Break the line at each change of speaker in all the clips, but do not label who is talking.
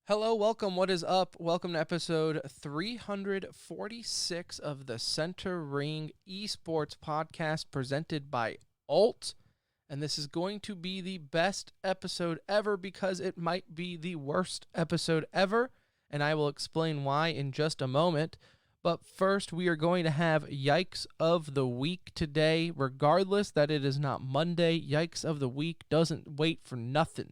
Hello, welcome. What is up? Welcome to episode 346 of the Center Ring Esports podcast presented by Alt. And this is going to be the best episode ever because it might be the worst episode ever. And I will explain why in just a moment. But first, we are going to have Yikes of the Week today. Regardless that it is not Monday, Yikes of the Week doesn't wait for nothing.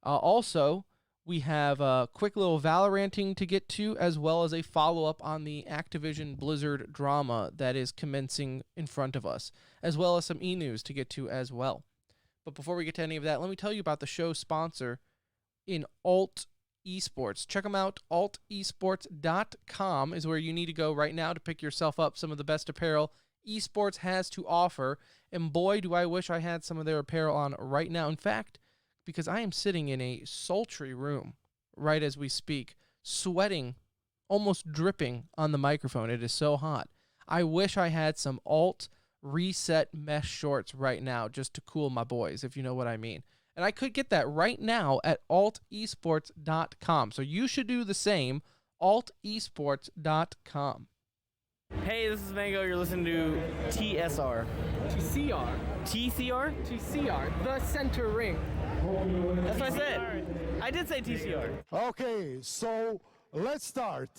Also, we have a quick little ValoRANTing to get to, as well as a follow-up on the Activision-Blizzard drama that is commencing in front of us, as well as some e-news to get to as well. But before we get to any of that, let me tell you about the show sponsor in Alt Esports. Check them out. altesports.com is where you need to go right now to pick yourself up some of the best apparel esports has to offer. And boy, do I wish I had some of their apparel on right now. In fact, because I am sitting in a sultry room right as we speak, sweating, almost dripping on the microphone. It is so hot. I wish I had some Alt Reset mesh shorts right now just to cool my boys, if you know what I mean. And I could get that right now at altesports.com. So you should do the same, altesports.com.
Hey, this is Mango. You're listening to TSR.
TCR.
TCR?
TCR. The Center Ring.
That's what I said. I did say TCR.
Okay, so let's start.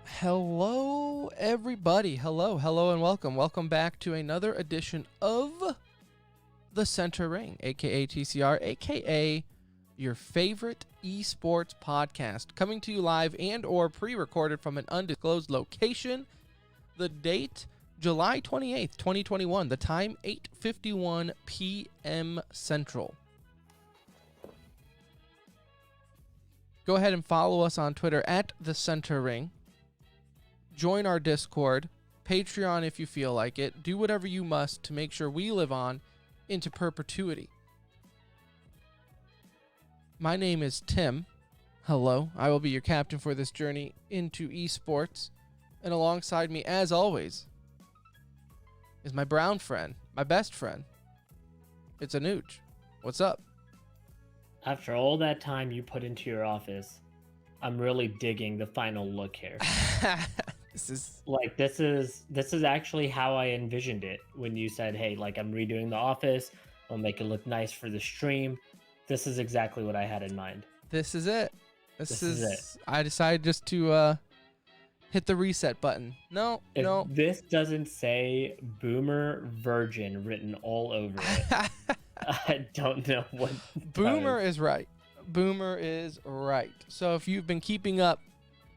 Hello, everybody. Hello, and welcome. Welcome back to another edition of the Center Ring, aka TCR, aka your favorite esports podcast, coming to you live and or pre-recorded from an undisclosed location. The date, July 28th, 2021. The time, 8:51 p.m. Central. Go ahead and follow us on Twitter at the Center Ring. Join our Discord, Patreon if you feel like it. Do whatever you must to make sure we live on into perpetuity. My name is Tim. Hello. I will be your captain for this journey into esports. And alongside me, as always, is my brown friend, my best friend. It's Anuj. What's up?
After all that time you put into your office, I'm really digging the final look here.
This is
actually how I envisioned it when you said, hey, like I'm redoing the office, I'll make it look nice for the stream. This is exactly what I had in mind.
This is it.
This is it.
I decided just to hit the reset button. No.
This doesn't say Boomer Virgin written all over it. I don't know what.
Boomer is right. Boomer is right. So if you've been keeping up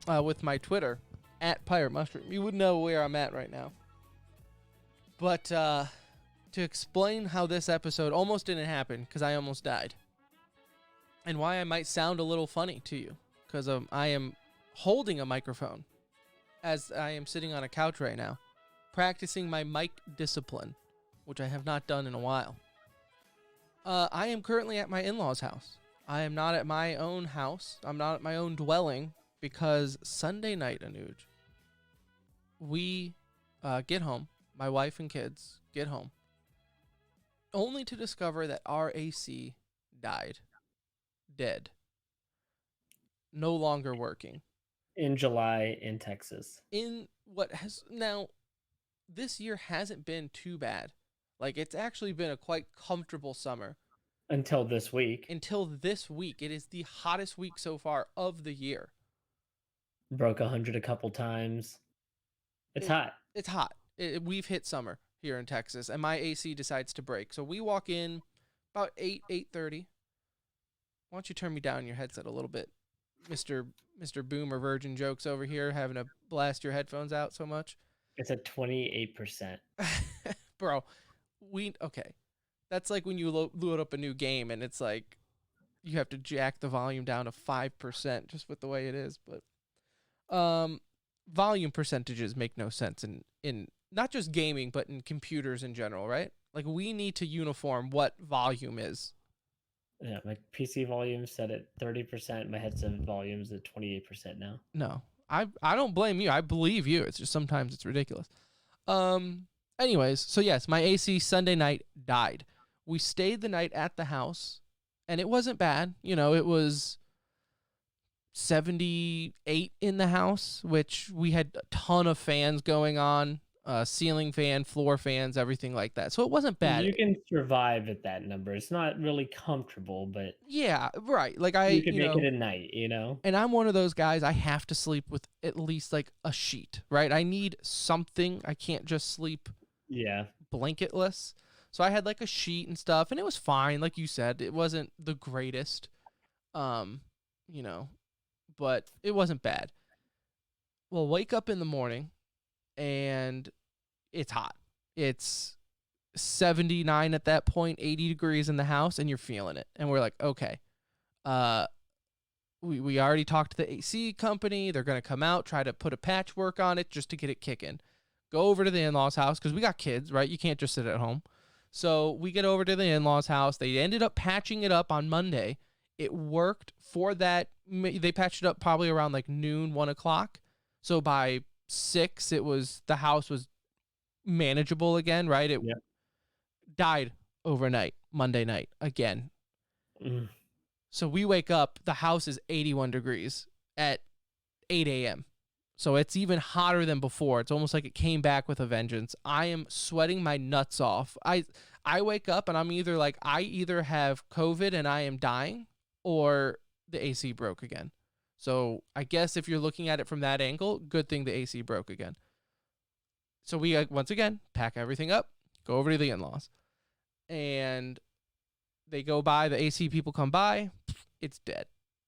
with my Twitter, at Pirate Mushroom, you would know where I'm at right now. But to explain how this episode almost didn't happen, because I almost died, and why I might sound a little funny to you, because I am holding a microphone as I am sitting on a couch right now, practicing my mic discipline, which I have not done in a while. I am currently at my in-laws' house. I am not at my own house. I'm not at my own dwelling, because Sunday night, Anuj, we get home, my wife and kids get home, only to discover that our AC died. Dead. No longer working.
In July in Texas.
In what has now, this year hasn't been too bad. Like, it's actually been a quite comfortable summer.
Until this week.
It is the hottest week so far of the year.
Broke 100 a couple times. It's hot.
It's hot. We've hit summer here in Texas, and my AC decides to break. So we walk in about 8:30. Why don't you turn me down your headset a little bit, Mr. Boomer Virgin Jokes over here, having to blast your headphones out so much?
It's at 28%.
Bro, okay. That's like when you load up a new game, and it's like you have to jack the volume down to 5% just with the way it is. But volume percentages make no sense in not just gaming, but in computers in general, right? Like, we need to uniform what volume is.
Yeah, my PC volume set at 30%. My headset volume's at 28% now.
No, I don't blame you. I believe you. It's just sometimes it's ridiculous. Anyways, so yes, my AC Sunday night died. We stayed the night at the house, and it wasn't bad. You know, it was 78 in the house, which we had a ton of fans going on, ceiling fan, floor fans, everything like that. So it wasn't bad.
You can survive at that number. It's not really comfortable, but
Yeah, right. Like
you can
you
make
know,
it a night, you know?
and I'm one of those guys, I have to sleep with at least like a sheet, right? I need something. I can't just sleep
Yeah.
blanketless. So I had like a sheet and stuff, and it was fine. Like you said, it wasn't the greatest, you know, but it wasn't bad. Well, wake up in the morning and it's hot. It's 79 at that point, 80 degrees in the house, and you're feeling it. And we're like, okay, we already talked to the AC company. They're going to come out, try to put a patchwork on it just to get it kicking. Go over to the in-laws house because we got kids, right? You can't just sit at home. So we get over to the in-laws house. They ended up patching it up on Monday. It worked for that. They patched it up probably around like noon, 1 o'clock. So by 6, the house was manageable again, right? It died overnight, Monday night again.
Mm.
So we wake up, the house is 81 degrees at 8 a.m. So it's even hotter than before. It's almost like it came back with a vengeance. I am sweating my nuts off. I wake up and I'm either like, I either have COVID and I am dying, or the AC broke again. So I guess if you're looking at it from that angle, good thing the AC broke again. So we, once again, pack everything up, go over to the in-laws. And they go by, the AC people come by, it's dead.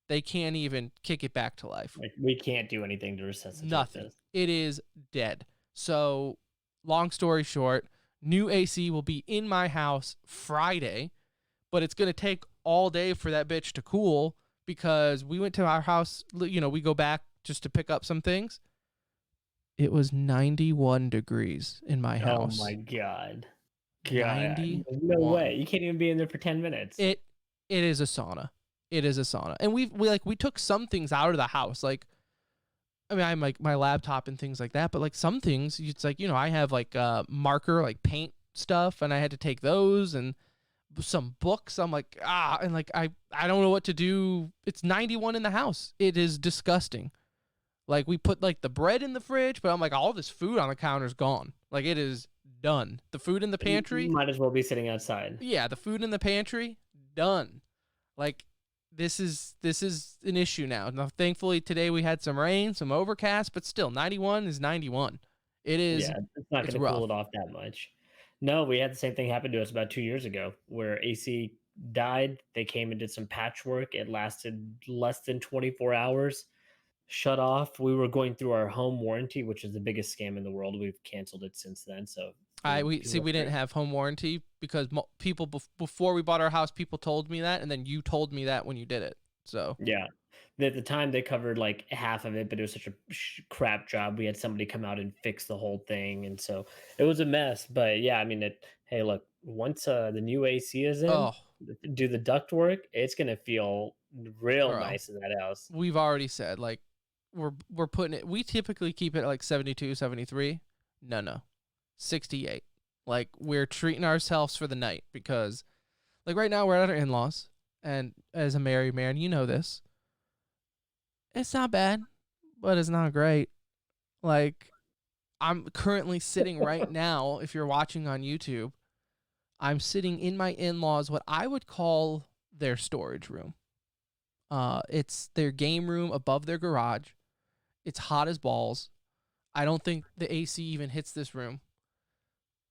They can't even kick it back to life.
Like, we can't do anything to resuscitate
Nothing.
this.
It is dead. So, long story short, new AC will be in my house Friday, but it's going to take all day for that bitch to cool because we went to our house, you know, we go back just to pick up some things. It was 91 degrees in my house.
Oh my God.
91.
No way. You can't even be in there for 10 minutes.
It is a sauna. It is a sauna. And we took some things out of the house. Like, I mean, I'm like my laptop and things like that, but like some things, it's like, you know, I have like marker, like paint stuff, and I had to take those and some books. I'm like, and like, I don't know what to do. It's 91 in the house. It is disgusting. Like, we put like the bread in the fridge, but I'm like, all this food on the counter is gone. Like, it is done. The food in the pantry.
You might as well be sitting outside.
Yeah, the food in the pantry, done. Like, this is an issue now. Now, thankfully, today we had some rain, some overcast, but still, 91 is 91. It is.
Yeah, it's not going to cool it off that much. No, we had the same thing happen to us about 2 years ago where AC died. They came and did some patchwork. It lasted less than 24 hours. Shut off. We were going through our home warranty, which is the biggest scam in the world. We've canceled it since then. So
we didn't have home warranty because people before we bought our house, people told me that, and then you told me that when you did it. So
yeah, at the time they covered like half of it, but it was such a crap job. We had somebody come out and fix the whole thing, and so it was a mess. But yeah, I mean, hey, look, once the new AC is in, do the duct work, it's gonna feel real nice in that house.
We've already said like we're putting it. We typically keep it at like 72, 73. No. 68. Like, we're treating ourselves for the night because, like, right now we're at our in-laws, and as a married man, you know this. It's not bad, but it's not great. Like, I'm currently sitting right now, if you're watching on YouTube, I'm sitting in my in-laws, what I would call their storage room. It's their game room above their garage. It's hot as balls. I don't think the AC even hits this room.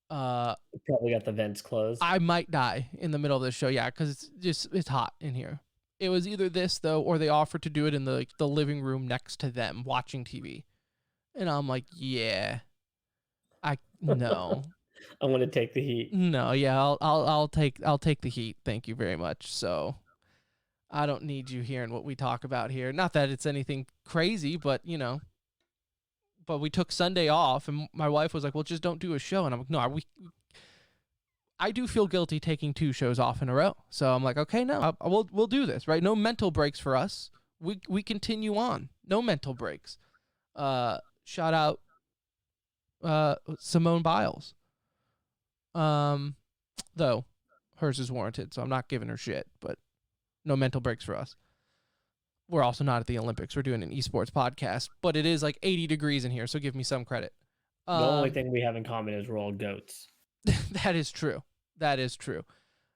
Probably got the vents closed.
I might die in the middle of this show, yeah, because it's hot in here. It was either this though, or they offered to do it in the living room next to them watching TV, and I'm like, yeah, no.
I want to take the heat.
No, yeah, I'll take the heat. Thank you very much. So I don't need you hearing what we talk about here. Not that it's anything crazy, but you know. But we took Sunday off, and my wife was like, well, just don't do a show. And I'm like, no, I do feel guilty taking 2 shows off in a row. So I'm like, okay, no, we'll do this, right? No mental breaks for us. We continue on. No mental breaks. Shout out Simone Biles. Though hers is warranted, so I'm not giving her shit, but no mental breaks for us. We're also not at the Olympics. We're doing an esports podcast, but it is like 80 degrees in here, so give me some credit.
The only thing we have in common is we're all goats.
That is true. That is true.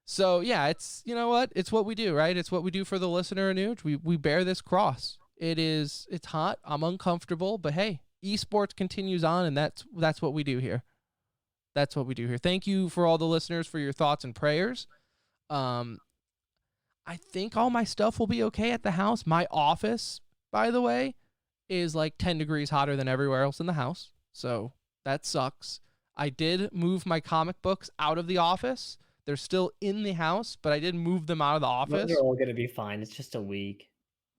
So yeah, it's, you know what? It's what we do, right? It's what we do for the listener, Anuj. We bear this cross. It's hot. I'm uncomfortable, but hey, esports continues on, and that's what we do here. That's what we do here. Thank you for all the listeners for your thoughts and prayers. I think all my stuff will be okay at the house. My office, by the way, is like 10 degrees hotter than everywhere else in the house. So that sucks. I did move my comic books out of the office. They're still in the house, but I did move them out of the office.
They're all going to be fine. It's just a week.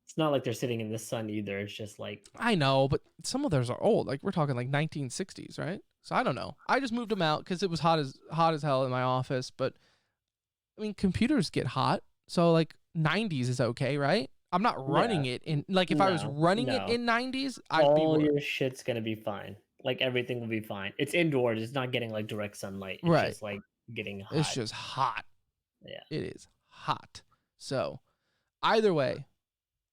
It's not like they're sitting in the sun either. It's just like...
I know, but some of those are old. Like we're talking like 1960s, right? So I don't know. I just moved them out because it was hot as hell in my office. But I mean, computers get hot, so like 90s is okay, right? I'm not running it in like if I was running it in 90s, I'd be
all your shit's gonna be fine. Like everything will be fine. It's indoors. It's not getting like direct sunlight. It's
right.
just like getting hot.
It's just hot.
Yeah,
it is hot. So either way,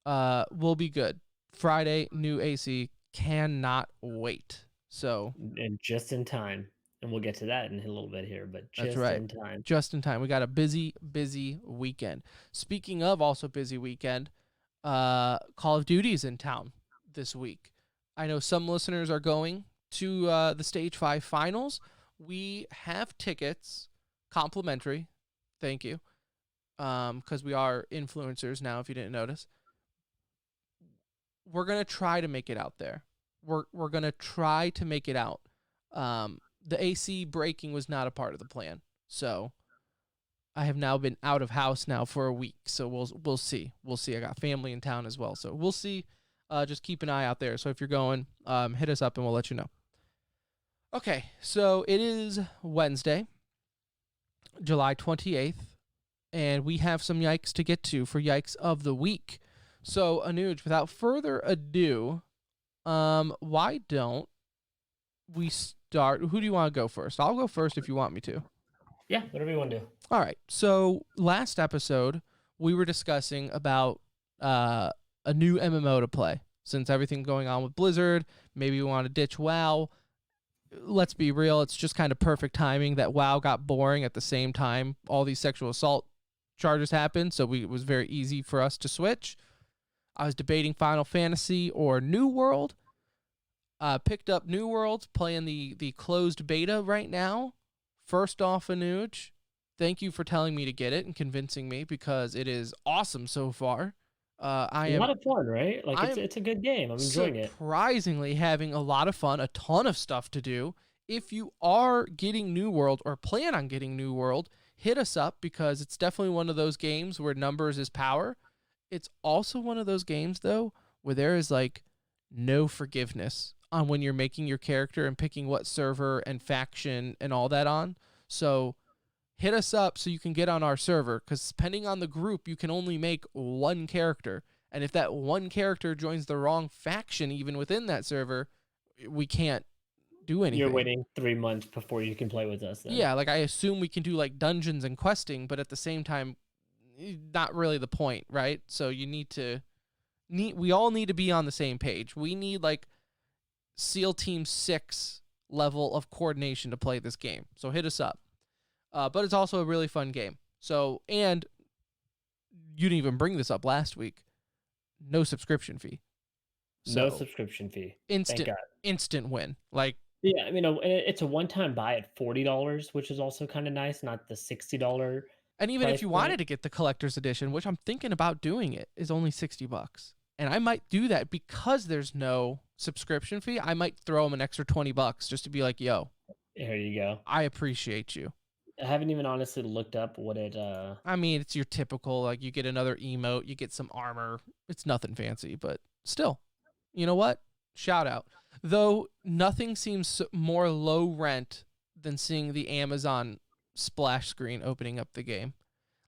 we'll be good. Friday, new AC, cannot wait. So
and just in time, and we'll get to that in a little bit here, but just
that's right.
in time.
Just in time. We got a busy weekend. Speaking of also busy weekend, Call of Duty's in town this week. I know some listeners are going to the Stage 5 finals. We have tickets, complimentary. Thank you. Because we are influencers now, if you didn't notice. We're going to try to make it out there. We're going to try to make it out. The AC breaking was not a part of the plan. So I have now been out of house now for a week. So we'll see. We'll see. I got family in town as well. So we'll see. Just keep an eye out there. So if you're going, hit us up and we'll let you know. Okay, so it is Wednesday, July 28th, and we have some Yikes to get to for Yikes of the Week. So, Anuj, without further ado, why don't we start? Who do you want to go first? I'll go first if you want me to.
Yeah, whatever you want to do.
All right, so last episode, we were discussing about a new MMO to play. Since everything going on with Blizzard, maybe we want to ditch WoW. Let's be real, it's just kind of perfect timing that WoW got boring at the same time all these sexual assault charges happened, so it was very easy for us to switch. I was debating Final Fantasy or New World. Picked up New World, playing the closed beta right now. First off, Anuj, thank you for telling me to get it and convincing me because it is awesome so far. I am
a lot of fun, right? Like it's a good game. I'm enjoying it.
Surprisingly, having a lot of fun, a ton of stuff to do. If you are getting New World or plan on getting New World, hit us up because it's definitely one of those games where numbers is power. It's also one of those games though where there is like no forgiveness on when you're making your character and picking what server and faction and all that on. So hit us up so you can get on our server because depending on the group, you can only make one character. And if that one character joins the wrong faction, even within that server, we can't do anything.
You're waiting 3 months before you can play with us then.
Yeah, like I assume we can do like dungeons and questing, but at the same time, not really the point, right? So you we all need to be on the same page. We need like SEAL Team 6 level of coordination to play this game. So hit us up. But it's also a really fun game. So, and you didn't even bring this up last week. No subscription fee.
No subscription fee.
Instant win. Like,
yeah, I mean, it's a one-time buy at $40, which is also kind of nice, not the $60.
And even if you wanted to get the collector's edition, which I'm thinking about doing, it is only $60. And I might do that because there's no subscription fee. I might throw them an extra $20 just to be like, yo,
there you go.
I appreciate you.
I haven't even honestly looked up what it...
I mean, it's your typical, like, you get another emote, you get some armor. It's nothing fancy, but still, you know what? Shout out. Though nothing seems more low rent than seeing the Amazon splash screen opening up the game.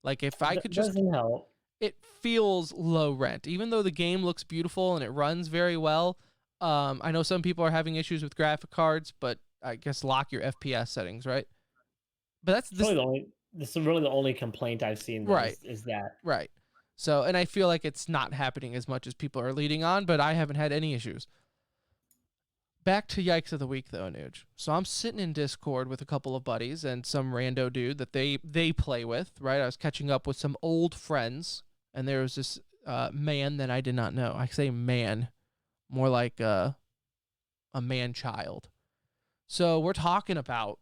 Like, if I could just...
doesn't help.
It feels low rent. Even though the game looks beautiful and it runs very well, I know some people are having issues with graphic cards, but I guess lock your FPS settings, right? But that's
It's
this
really the only. This is really the only complaint I've seen. Though,
right,
is that
right. So, and I feel like it's not happening as much as people are leading on, but I haven't had any issues. Back to Yikes of the Week, though, Nuge. So I'm sitting in Discord with a couple of buddies and some rando dude that they play with, right? I was catching up with some old friends, and there was this man that I did not know. I say man, more like a man-child. So we're talking about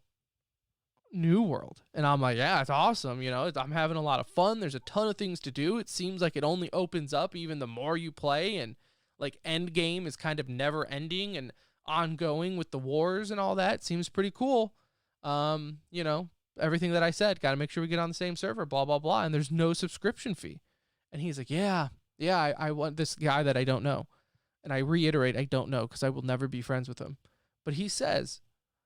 New World, and I'm like, yeah, it's awesome. I'm having a lot of fun. There's a ton of things to do. It seems like it only opens up even the more you play, and like end game is kind of never ending and ongoing with the wars and all that. It seems pretty cool. Everything that I said, got to make sure we get on the same server, blah blah blah, and there's no subscription fee. And he's like, yeah, I want this guy that I don't know. And I reiterate, I don't know, because I will never be friends with him. But he says,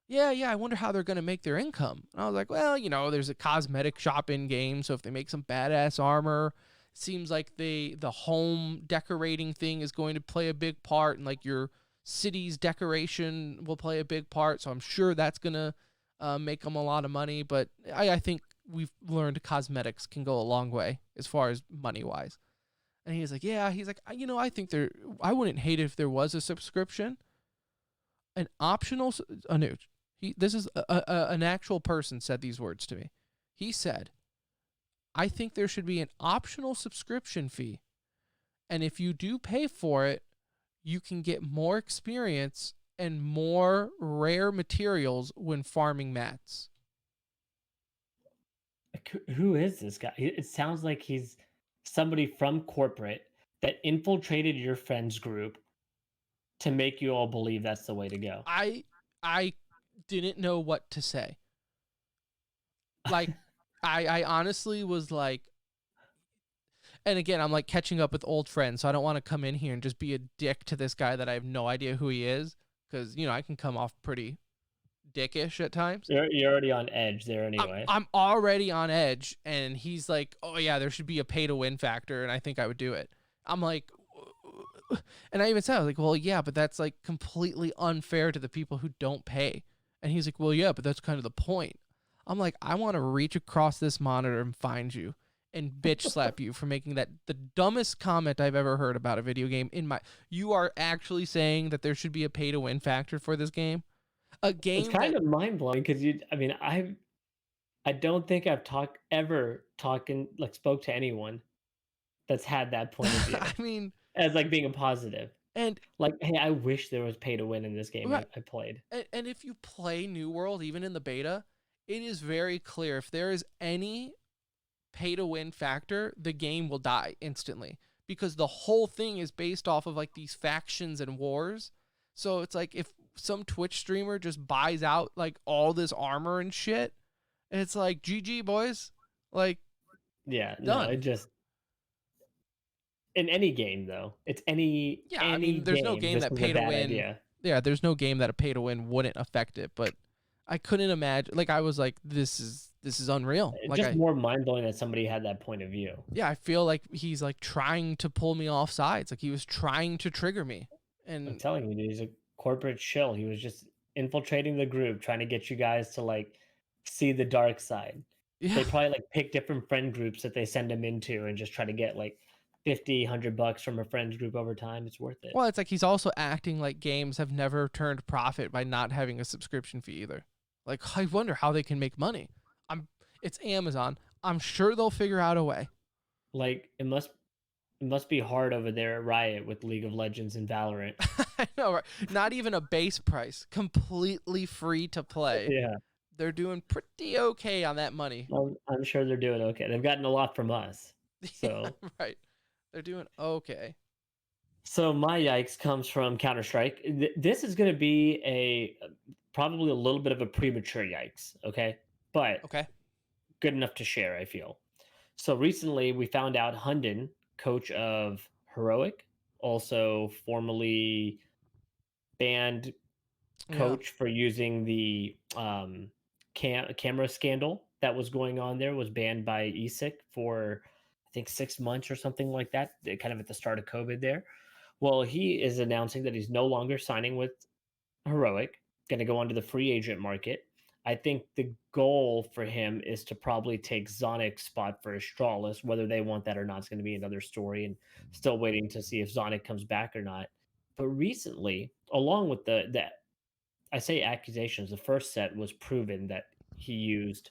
yeah, I wonder how they're going to make their income. And I was like, well, there's a cosmetic shop in game, so if they make some badass armor, it seems like the home decorating thing is going to play a big part, and like your city's decoration will play a big part, so I'm sure that's going to make them a lot of money. But I think we've learned cosmetics can go a long way as far as money-wise. And he's like, yeah, I think I wouldn't hate it if there was a subscription. An optional, this is an actual person said these words to me. He said, I think there should be an optional subscription fee. And if you do pay for it, you can get more experience and more rare materials when farming mats.
Who is this guy? It sounds like he's somebody from corporate that infiltrated your friends group to make you all believe that's the way to go.
I didn't know what to say. Like, I honestly was like, and again, I'm like catching up with old friends, so I don't want to come in here and just be a dick to this guy that I have no idea who he is, because I can come off pretty dickish at times.
You're already on edge there anyway.
I'm already on edge, and he's like, oh yeah, there should be a pay to win factor, and I think I would do it. I'm like, and I even said, I was like, well, yeah, but that's like completely unfair to the people who don't pay. And he's like, well, yeah, but that's kind of the point. I'm like, I want to reach across this monitor and find you and bitch slap you for making that the dumbest comment I've ever heard about a video game. You are actually saying that there should be a pay to win factor for this game? A game
It's kind of mind blowing because I don't think I've spoke to anyone that's had that point of view.
I mean,
as like being a positive.
And
like, hey, I wish there was pay to win in this game
right.
I played.
And if you play New World, even in the beta, it is very clear if there is any pay to win factor, the game will die instantly, because the whole thing is based off of like these factions and wars. So it's like if some Twitch streamer just buys out like all this armor and shit, it's like GG boys. Like,
yeah,
done.
No, it just in any game though. It's any
I mean, there's no game that pay to win.
Idea.
Yeah, there's no game that a pay to win wouldn't affect it, but I couldn't imagine. Like, I was like, this is unreal.
It's
like,
just more mind blowing that somebody had that point of view.
Yeah, I feel like he's like trying to pull me off sides. Like he was trying to trigger me. And
I'm telling you, dude, he's a corporate shill. He was just infiltrating the group, trying to get you guys to like see the dark side. Yeah. They probably like pick different friend groups that they send him into and just try to get like $50-$100 from a friends group over time. It's worth it.
Well, it's like he's also acting like games have never turned profit by not having a subscription fee either. Like, I wonder how they can make money. It's Amazon. I'm sure they'll figure out a way.
Like, it must be hard over there at Riot with League of Legends and Valorant.
I know, right? Not even a base price, completely free to play.
Yeah.
They're doing pretty okay on that money.
I'm sure they're doing okay. They've gotten a lot from us. So
right. They're doing okay.
So my yikes comes from Counter-Strike. This is going to be probably a little bit of a premature yikes, okay? But
okay.
Good enough to share, I feel. So recently we found out Hunden, coach of Heroic, also formerly banned coach for using the camera scandal that was going on there, was banned by ESIC for I think 6 months or something like that, kind of at the start of COVID there. Well, he is announcing that he's no longer signing with Heroic, going to go onto the free agent market. I think the goal for him is to probably take Zonic's spot for Astralis. Whether they want that or not is going to be another story, and still waiting to see if Zonic comes back or not. But recently, along with the I say accusations, the first set was proven that he used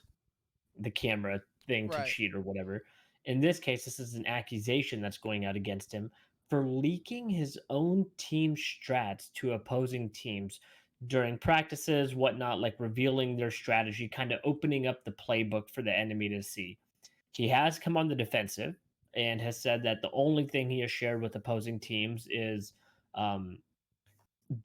the camera thing to
Right.
cheat or whatever. In this case, this is an accusation that's going out against him for leaking his own team strats to opposing teams during practices, whatnot, like revealing their strategy, kind of opening up the playbook for the enemy to see. He has come on the defensive and has said that the only thing he has shared with opposing teams is um,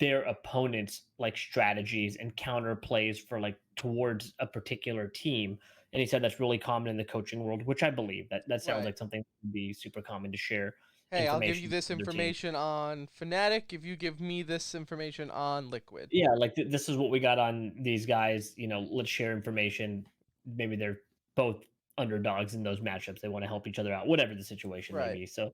their opponents like strategies and counter plays for like towards a particular team. And he said that's really common in the coaching world, which I believe that sounds
Right.
like something that would be super common to share
Hey, I'll give you
information
this
with other teams.
information on Fnatic if you give me this information on Liquid.
Yeah, like this is what we got on these guys. Let's share information. Maybe they're both underdogs in those matchups. They want to help each other out, whatever the situation may
Right.
be. So,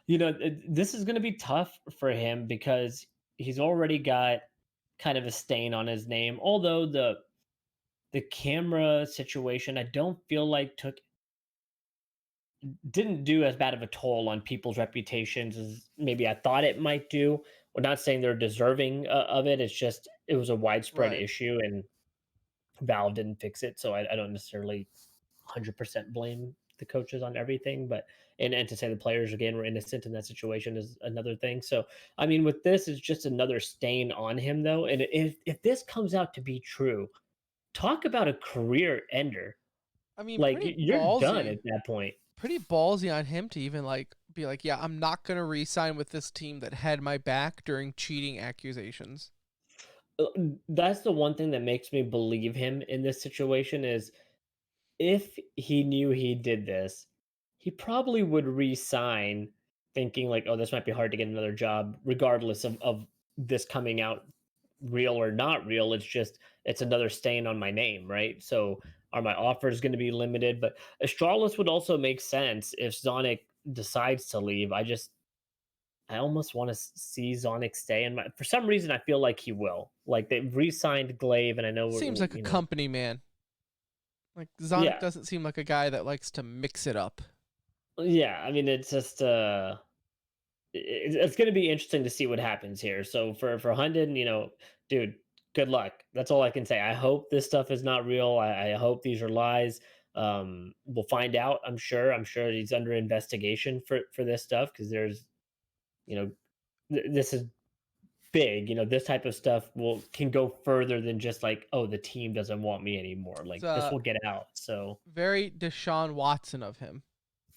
this is going to be tough for him because he's already got kind of a stain on his name. Although the camera situation, I don't feel like didn't do as bad of a toll on people's reputations as maybe I thought it might do. We're not saying they're deserving of it. It's just it was a widespread
Right.
issue, and Valve didn't fix it. So I don't necessarily 100% blame the coaches on everything, but and to say the players again were innocent in that situation is another thing. So I mean, with this, it's just another stain on him, though. And if this comes out to be true, talk about a career ender.
I mean,
Like
pretty
you're done
ballsy.
at that point.
Pretty ballsy on him to even like be like, yeah, I'm not gonna re-sign with this team that had my back during cheating accusations.
Uh, That's the one thing that makes me believe him in this situation is if he knew he did this, he probably would resign thinking like, oh, this might be hard to get another job, regardless of this coming out real or not real. It's just it's another stain on my name, right? So are my offers going to be limited? But Astralis would also make sense if Zonic decides to leave. I almost want to see Zonic stay, and for some reason I feel like he will. Like they've re-signed Glaive, and I know
Seems like a company man. Like Zonic
yeah,
doesn't seem like a guy that likes to mix it up.
yeah. I mean, it's just it's going to be interesting to see what happens here. So for Hunden, dude, good luck. That's all I can say. I hope this stuff is not real. I hope these are lies. We'll find out. I'm sure. I'm sure he's under investigation for this stuff because there's you know this is big. This type of stuff can go further than just like, oh, the team doesn't want me anymore.
It's
Like this will get out. So
very Deshaun Watson of him.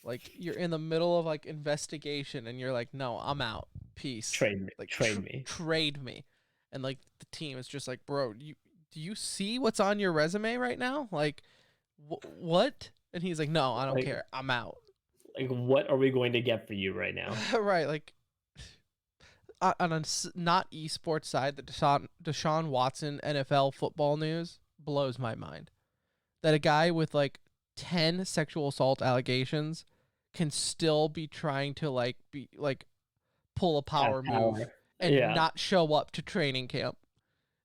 Like you're in the middle of like investigation and you're like, no, I'm out. Peace.
trade me,
Like
trade me.
trade me. And like the team is just like, bro, do you see what's on your resume right now? Like, what? And he's like, no, I don't
Like
care. I'm out.
like what are we going to get for you right now?
Right. Like on a not esports side, the Deshaun Watson NFL football news blows my mind. That a guy with like 10 sexual assault allegations can still be trying to like be like pull a
Have
power move
power.
and
Yeah.
not show up to training camp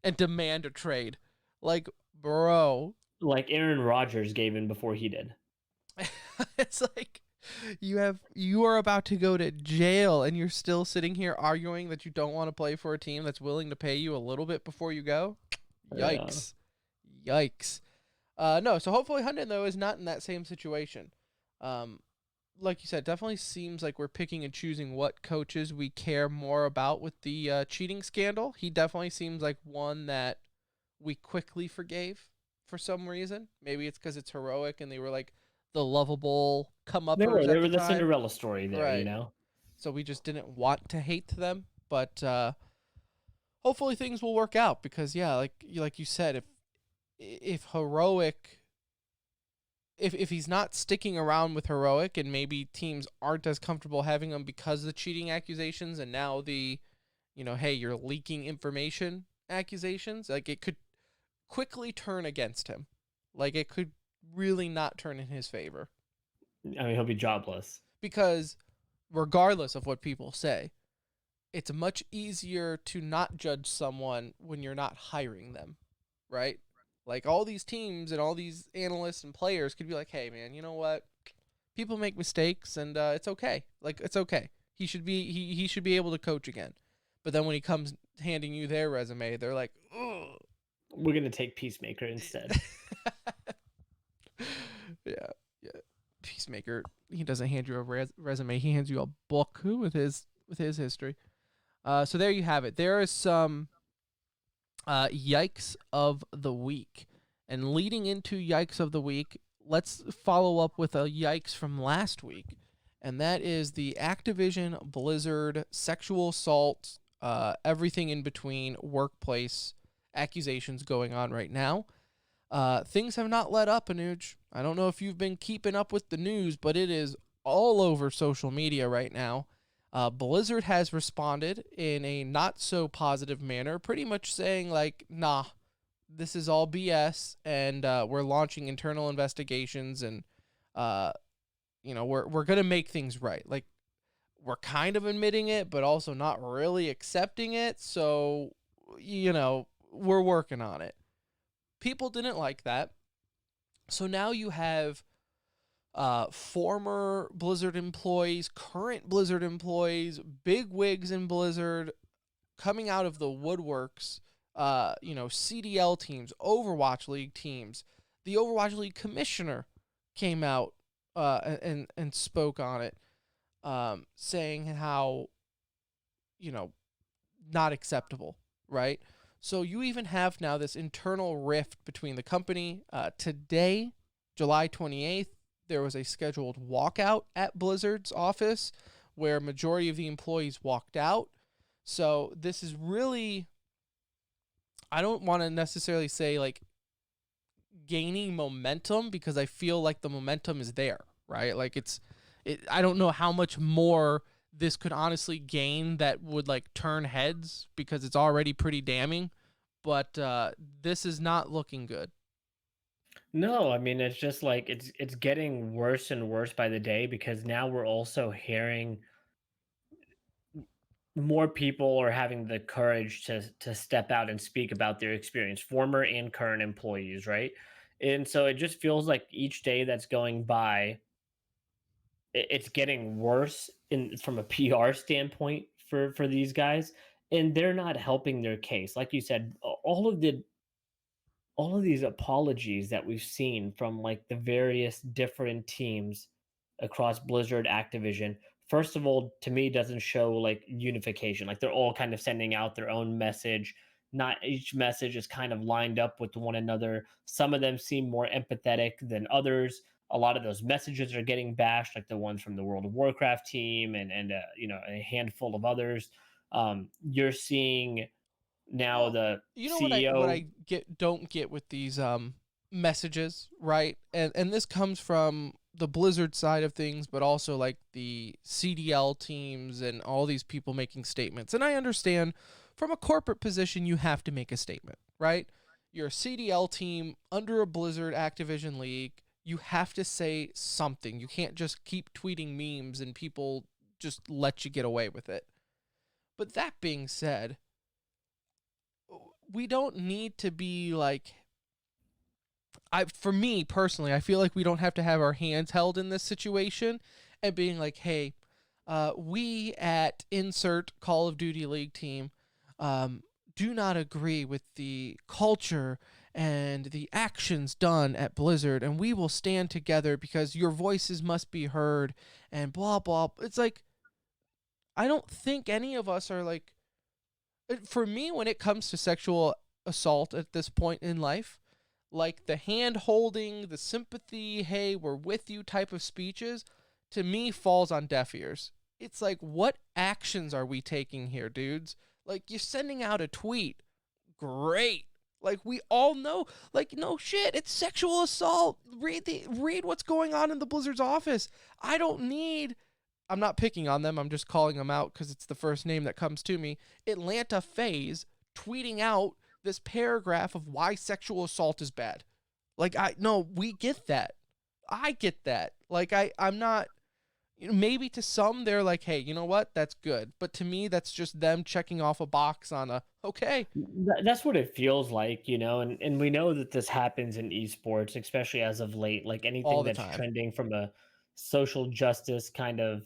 and demand a trade. Like, bro,
Like Aaron Rodgers gave in before he did.
it's like you are about to go to jail and you're still sitting here arguing that you don't want to play for a team that's willing to pay you a little bit before you go.
Yeah.
Yikes. Yikes. No, so hopefully Hunden though is not in that same situation. Like you said, definitely seems like we're picking and choosing what coaches we care more about with the cheating scandal. He definitely seems like one that we quickly forgave for some reason. Maybe it's because it's heroic and they were like the lovable come
They
uppers
were they
at
were
the
the
time.
Cinderella story there,
Right. So we just didn't want to hate them, but hopefully things will work out because yeah, like you said, if heroic if he's not sticking around with heroic and maybe teams aren't as comfortable having him because of the cheating accusations and now the hey, you're leaking information accusations, like it could quickly turn against him. Like it could really not turn in his favor
I mean, he'll be jobless.
because regardless of what people say, it's much easier to not judge someone when you're not hiring them, right? Like all these teams and all these analysts and players could be like, hey man, you know what? People make mistakes and it's okay. Like it's okay. He should be able to coach again. But then when he comes handing you their resume, they're like, ugh.
We're gonna take Peacemaker instead.
Yeah. Peacemaker, he doesn't hand you a resume. He hands you a book with his history. So there you have it. There is some yikes of the week. And leading into yikes of the week, let's follow up with a yikes from last week. And that is the Activision-Blizzard sexual assault, everything in between workplace accusations going on right now. Things have not let up, Anuj. I don't know if you've been keeping up with the news, but it is all over social media right now. Blizzard has responded in a not so positive manner, pretty much saying like, nah, this is all BS, and we're launching internal investigations, and we're gonna make things right. Like, we're kind of admitting it, but also not really accepting it. So, we're working on it. People didn't like that. So now you have former Blizzard employees, current Blizzard employees, big wigs in Blizzard coming out of the woodworks, CDL teams, Overwatch League teams. The Overwatch League commissioner came out and spoke on it, saying how, not acceptable, right? So you even have now this internal rift between the company. Today, July 28th, there was a scheduled walkout at Blizzard's office where a majority of the employees walked out. So this is really, I don't want to necessarily say like gaining momentum, because I feel like the momentum is there, right? Like I don't know how much more this could honestly gain that would like turn heads, because it's already pretty damning, but this is not looking good.
No, I mean it's just like it's getting worse and worse by the day, because now we're also hearing more people are having the courage to step out and speak about their experience, former and current employees, right? And so it just feels like each day that's going by, it's getting worse in from a PR standpoint for these guys, and they're not helping their case. Like you said, all of these apologies that we've seen from like the various different teams across Blizzard, Activision, first of all, to me, doesn't show like unification. Like they're all kind of sending out their own message. Not each message is kind of lined up with one another. Some of them seem more empathetic than others. A lot of those messages are getting bashed, like the ones from the World of Warcraft team and a handful of others. You're seeing now
Well,
the
you know what
CEO.
I don't get with these messages, right? And this comes from the Blizzard side of things, but also like the CDL teams and all these people making statements. And I understand from a corporate position you have to make a statement, right? You're a CDL team under a Blizzard Activision League. You have to say something. You can't just keep tweeting memes and people just let you get away with it. But that being said, we don't need to be like, for me personally, I feel like we don't have to have our hands held in this situation and being like, hey, we at insert Call of Duty League team do not agree with the culture and the actions done at Blizzard, and we will stand together because your voices must be heard and blah, blah. It's like, I don't think any of us are like, for me, when it comes to sexual assault at this point in life, like the hand holding, the sympathy, hey, we're with you type of speeches, to me falls on deaf ears. It's like, what actions are we taking here, dudes? Like, you're sending out a tweet. Great. Like, we all know, like, no shit, it's sexual assault. Read what's going on in the Blizzard's office. I'm not picking on them. I'm just calling them out because it's the first name that comes to me. Atlanta FaZe tweeting out this paragraph of why sexual assault is bad. Like, we get that. I get that. Like, I'm not, maybe to some they're like, hey, you know what, that's good, but to me that's just them checking off a box on a okay.
That's what it feels like, and we know that this happens in esports, especially as of late. Like
All
anything
the
that's
time.
trending from a social justice kind of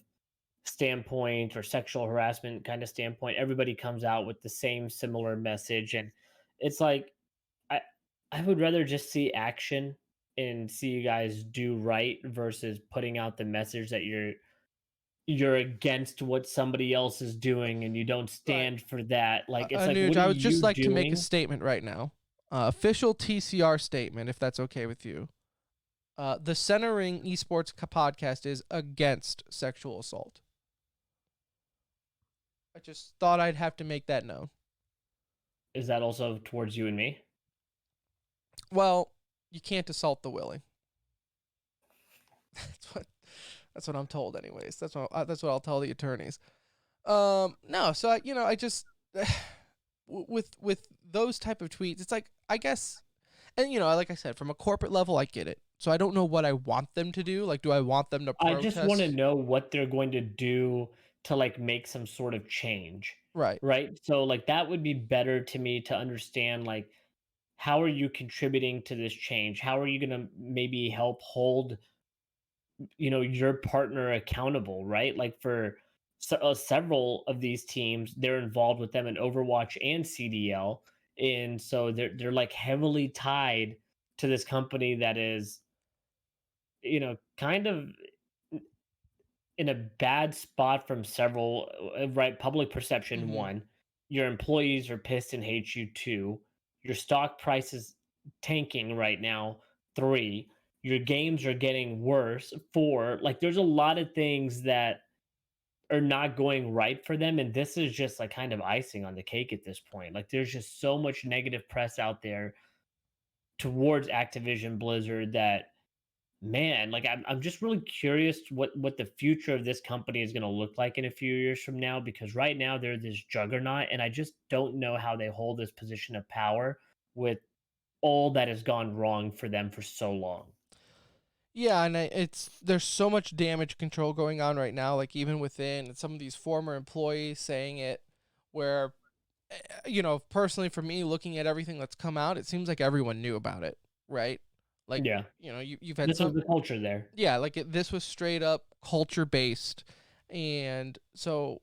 standpoint or sexual harassment kind of standpoint, everybody comes out with the same similar message, and it's like I I would rather just see action and see you guys do right versus putting out the message that you're against what somebody else is doing and you don't
Right.
stand for that. Like it's like,
Anuj,
what are
I would just
you
like to make a
doing?
statement right now. Official TCR statement, if that's okay with you. The Centering Esports podcast is against sexual assault. I just thought I'd have to make that known.
Is that also towards you and me?
Well, you can't assault the willing. That's what I'm told, anyways. That's what I'll tell the attorneys. No, so I just with those type of tweets, it's like, I guess, and like I said, from a corporate level, I get it. So I don't know what I want them to do. Like, do I want them to
I just want to
protest?
know what they're going to do to like make some sort of change,
Right.
right? So like that would be better to me to understand, like, how are you contributing to this change? How are you going to maybe help hold your partner accountable, right? Like for several of these teams, they're involved with them in Overwatch and CDL, and so they're like heavily tied to this company that is kind of in a bad spot from several, right? Public perception,
Mm-hmm.
one, your employees are pissed and hate you, two, your stock price is tanking right now, three, your games are getting worse, four, like there's a lot of things that are not going right for them, and this is just like kind of icing on the cake at this point. Like there's just so much negative press out there towards Activision Blizzard that, man, like I'm just really curious what the future of this company is going to look like in a few years from now, because right now they're this juggernaut and I just don't know how they hold this position of power with all that has gone wrong for them for so long.
Yeah, and there's so much damage control going on right now, like even within some of these former employees saying it, where, personally for me, looking at everything that's come out, it seems like everyone knew about it, right? Like,
Yeah.
you've had
This was
some,
the culture there.
yeah, like this was straight up culture based, and so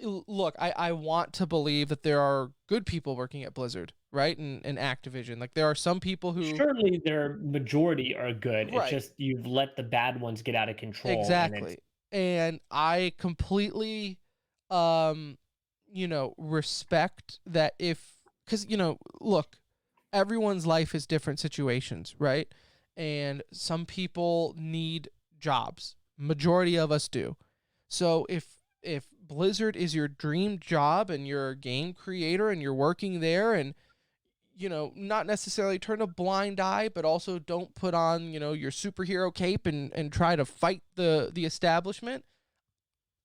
look, I want to believe that there are good people working at Blizzard, right, and Activision. Like there are some people who,
Surely their majority are good. It's
right.
just you've let the bad ones get out of control, and it's
Exactly. And I completely respect that, cuz look, everyone's life is different situations, right? And some people need jobs. Majority of us do. So if Blizzard is your dream job and you're a game creator and you're working there, and not necessarily turn a blind eye, but also don't put on, your superhero cape and try to fight the establishment.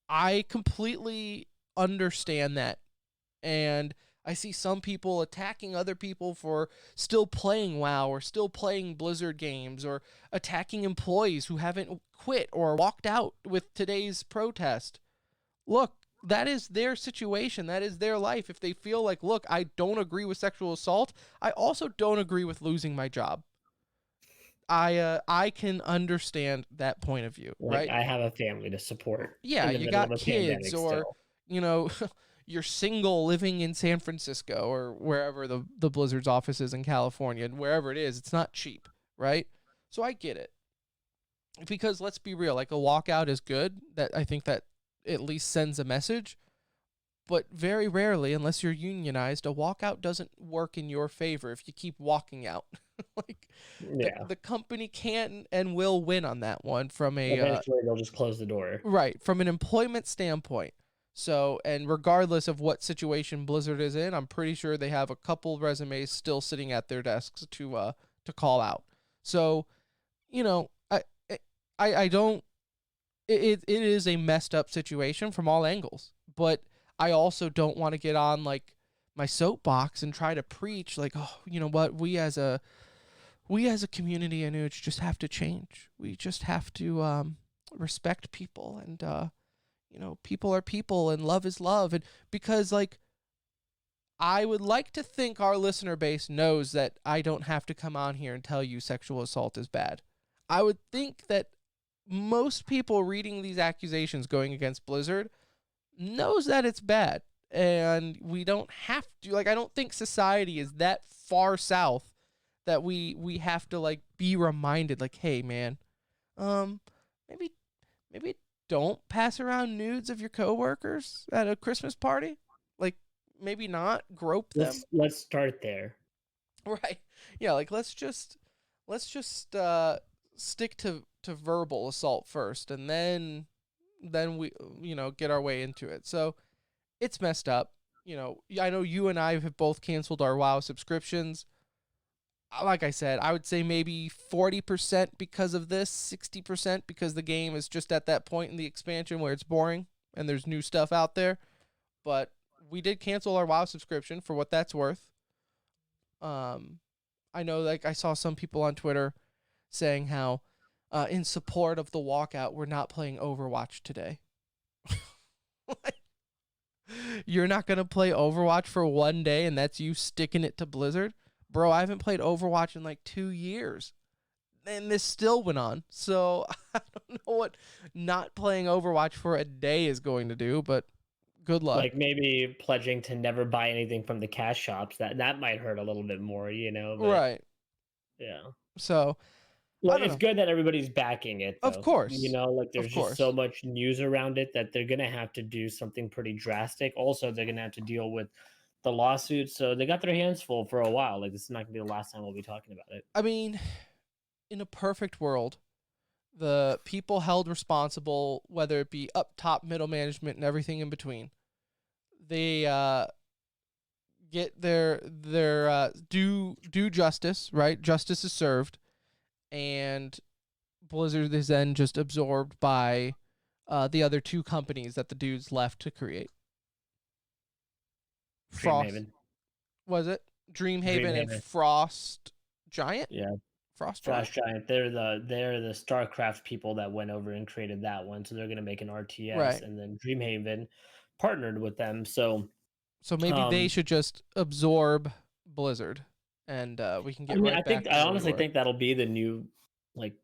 I completely understand that. And I see some people attacking other people for still playing WoW or still playing Blizzard games, or attacking employees who haven't quit or walked out with today's protest. Look, that is their situation. That is their life. If they feel like, look, I don't agree with sexual assault, I also don't agree with losing my job. I can understand that point of view,
like
right?
I have a family to support
Yeah,
in the
you
middle of
got
a
kids,
pandemic
or
still.
you know, you're single living in San Francisco or wherever the Blizzard's office is in California, and wherever it is, it's not cheap, right? So I get it. Because let's be real, like a walkout is good. That I think that at least sends a message. But very rarely, unless you're unionized, a walkout doesn't work in your favor if you keep walking out. Like
Yeah.
the company can and will win on that one from a
Eventually they'll just close the door.
right, from an employment standpoint. So, and regardless of what situation Blizzard is in, I'm pretty sure they have a couple resumes still sitting at their desks to call out. So, you know, I don't. It is a messed up situation from all angles, but I also don't want to get on like my soapbox and try to preach like, oh, you know what, we as a community, Anuj, just have to change. We just have to respect people, and people are people, and love is love, and because like I would like to think our listener base knows that I don't have to come on here and tell you sexual assault is bad. I would think that most people reading these accusations going against Blizzard knows that it's bad, and we don't have to, like, I don't think society is that far south that we have to like be reminded, like, hey man, maybe don't pass around nudes of your coworkers at a Christmas party. Like, maybe not grope them.
Let's start there.
Right. Yeah, like let's just stick to verbal assault first, and then we get our way into it. So it's messed up. I know you and I have both canceled our WoW subscriptions. Like I said, I would say maybe 40% because of this, 60% because the game is just at that point in the expansion where it's boring and there's new stuff out there. But we did cancel our WoW subscription for what that's worth. I know, like, I saw some people on Twitter saying how, in support of the walkout, we're not playing Overwatch today. You're not going to play Overwatch for one day, and that's you sticking it to Blizzard? Bro, I haven't played Overwatch in like 2 years, and this still went on. So I don't know what not playing Overwatch for a day is going to do, but good luck.
Like maybe pledging to never buy anything from the cash shops. That might hurt a little bit more, but,
right.
Yeah.
So
well, it's good that everybody's backing it, though.
Of course.
Like there's just so much news around it that they're going to have to do something pretty drastic. Also, they're going to have to deal with the lawsuit. So they got their hands full for a while. Like, this is not going to be the last time we'll be talking about it.
I mean, in a perfect world, the people held responsible, whether it be up top, middle management, and everything in between, they get their due justice, right? Justice is served, and Blizzard is then just absorbed by the other two companies that the dudes left to create.
Dreamhaven.
Was it Dreamhaven and Frost Giant?
Yeah.
Frost
Giant. They're the StarCraft people that went over and created that one. So they're going to make an RTS,
right.
And then Dreamhaven partnered with them. So
maybe they should just absorb Blizzard, and we can get. I
honestly think that'll be the new, like,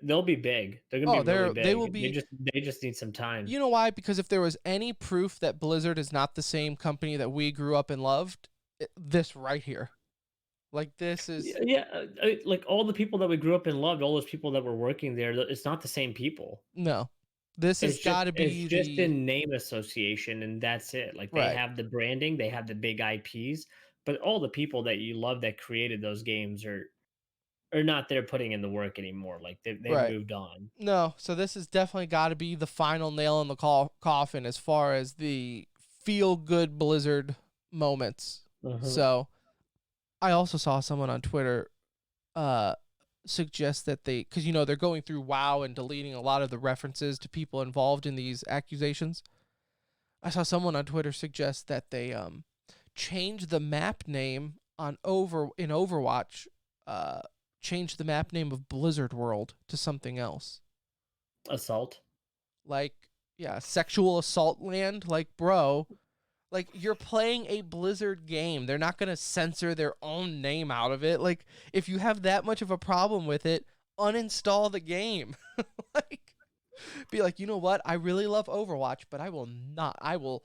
they'll be big. They're gonna be really big.
They will be.
They just need some time.
You know why? Because if there was any proof that Blizzard is not the same company that we grew up and loved, this right here, like this is.
Yeah, like all the people that we grew up and loved, all those people that were working there, it's not the same people.
No, this has got to be.
It's just a name association, and that's it. Like, they have the branding, they have the big IPs, but all the people that you love that created those games are not there putting in the work anymore. Like, they've moved on.
No, so this has definitely got to be the final nail in the coffin as far as the feel-good Blizzard moments. So I also saw someone on Twitter suggest that because they're going through WoW and deleting a lot of the references to people involved in these accusations. I saw someone on Twitter suggest that they change the map name in Overwatch, change the map name of Blizzard World to something else.
Assault?
Like, yeah, sexual assault land. Like, bro, like, you're playing a Blizzard game. They're not going to censor their own name out of it. Like, if you have that much of a problem with it, uninstall the game. Like, be like, you know what? I really love Overwatch, but I will not. I will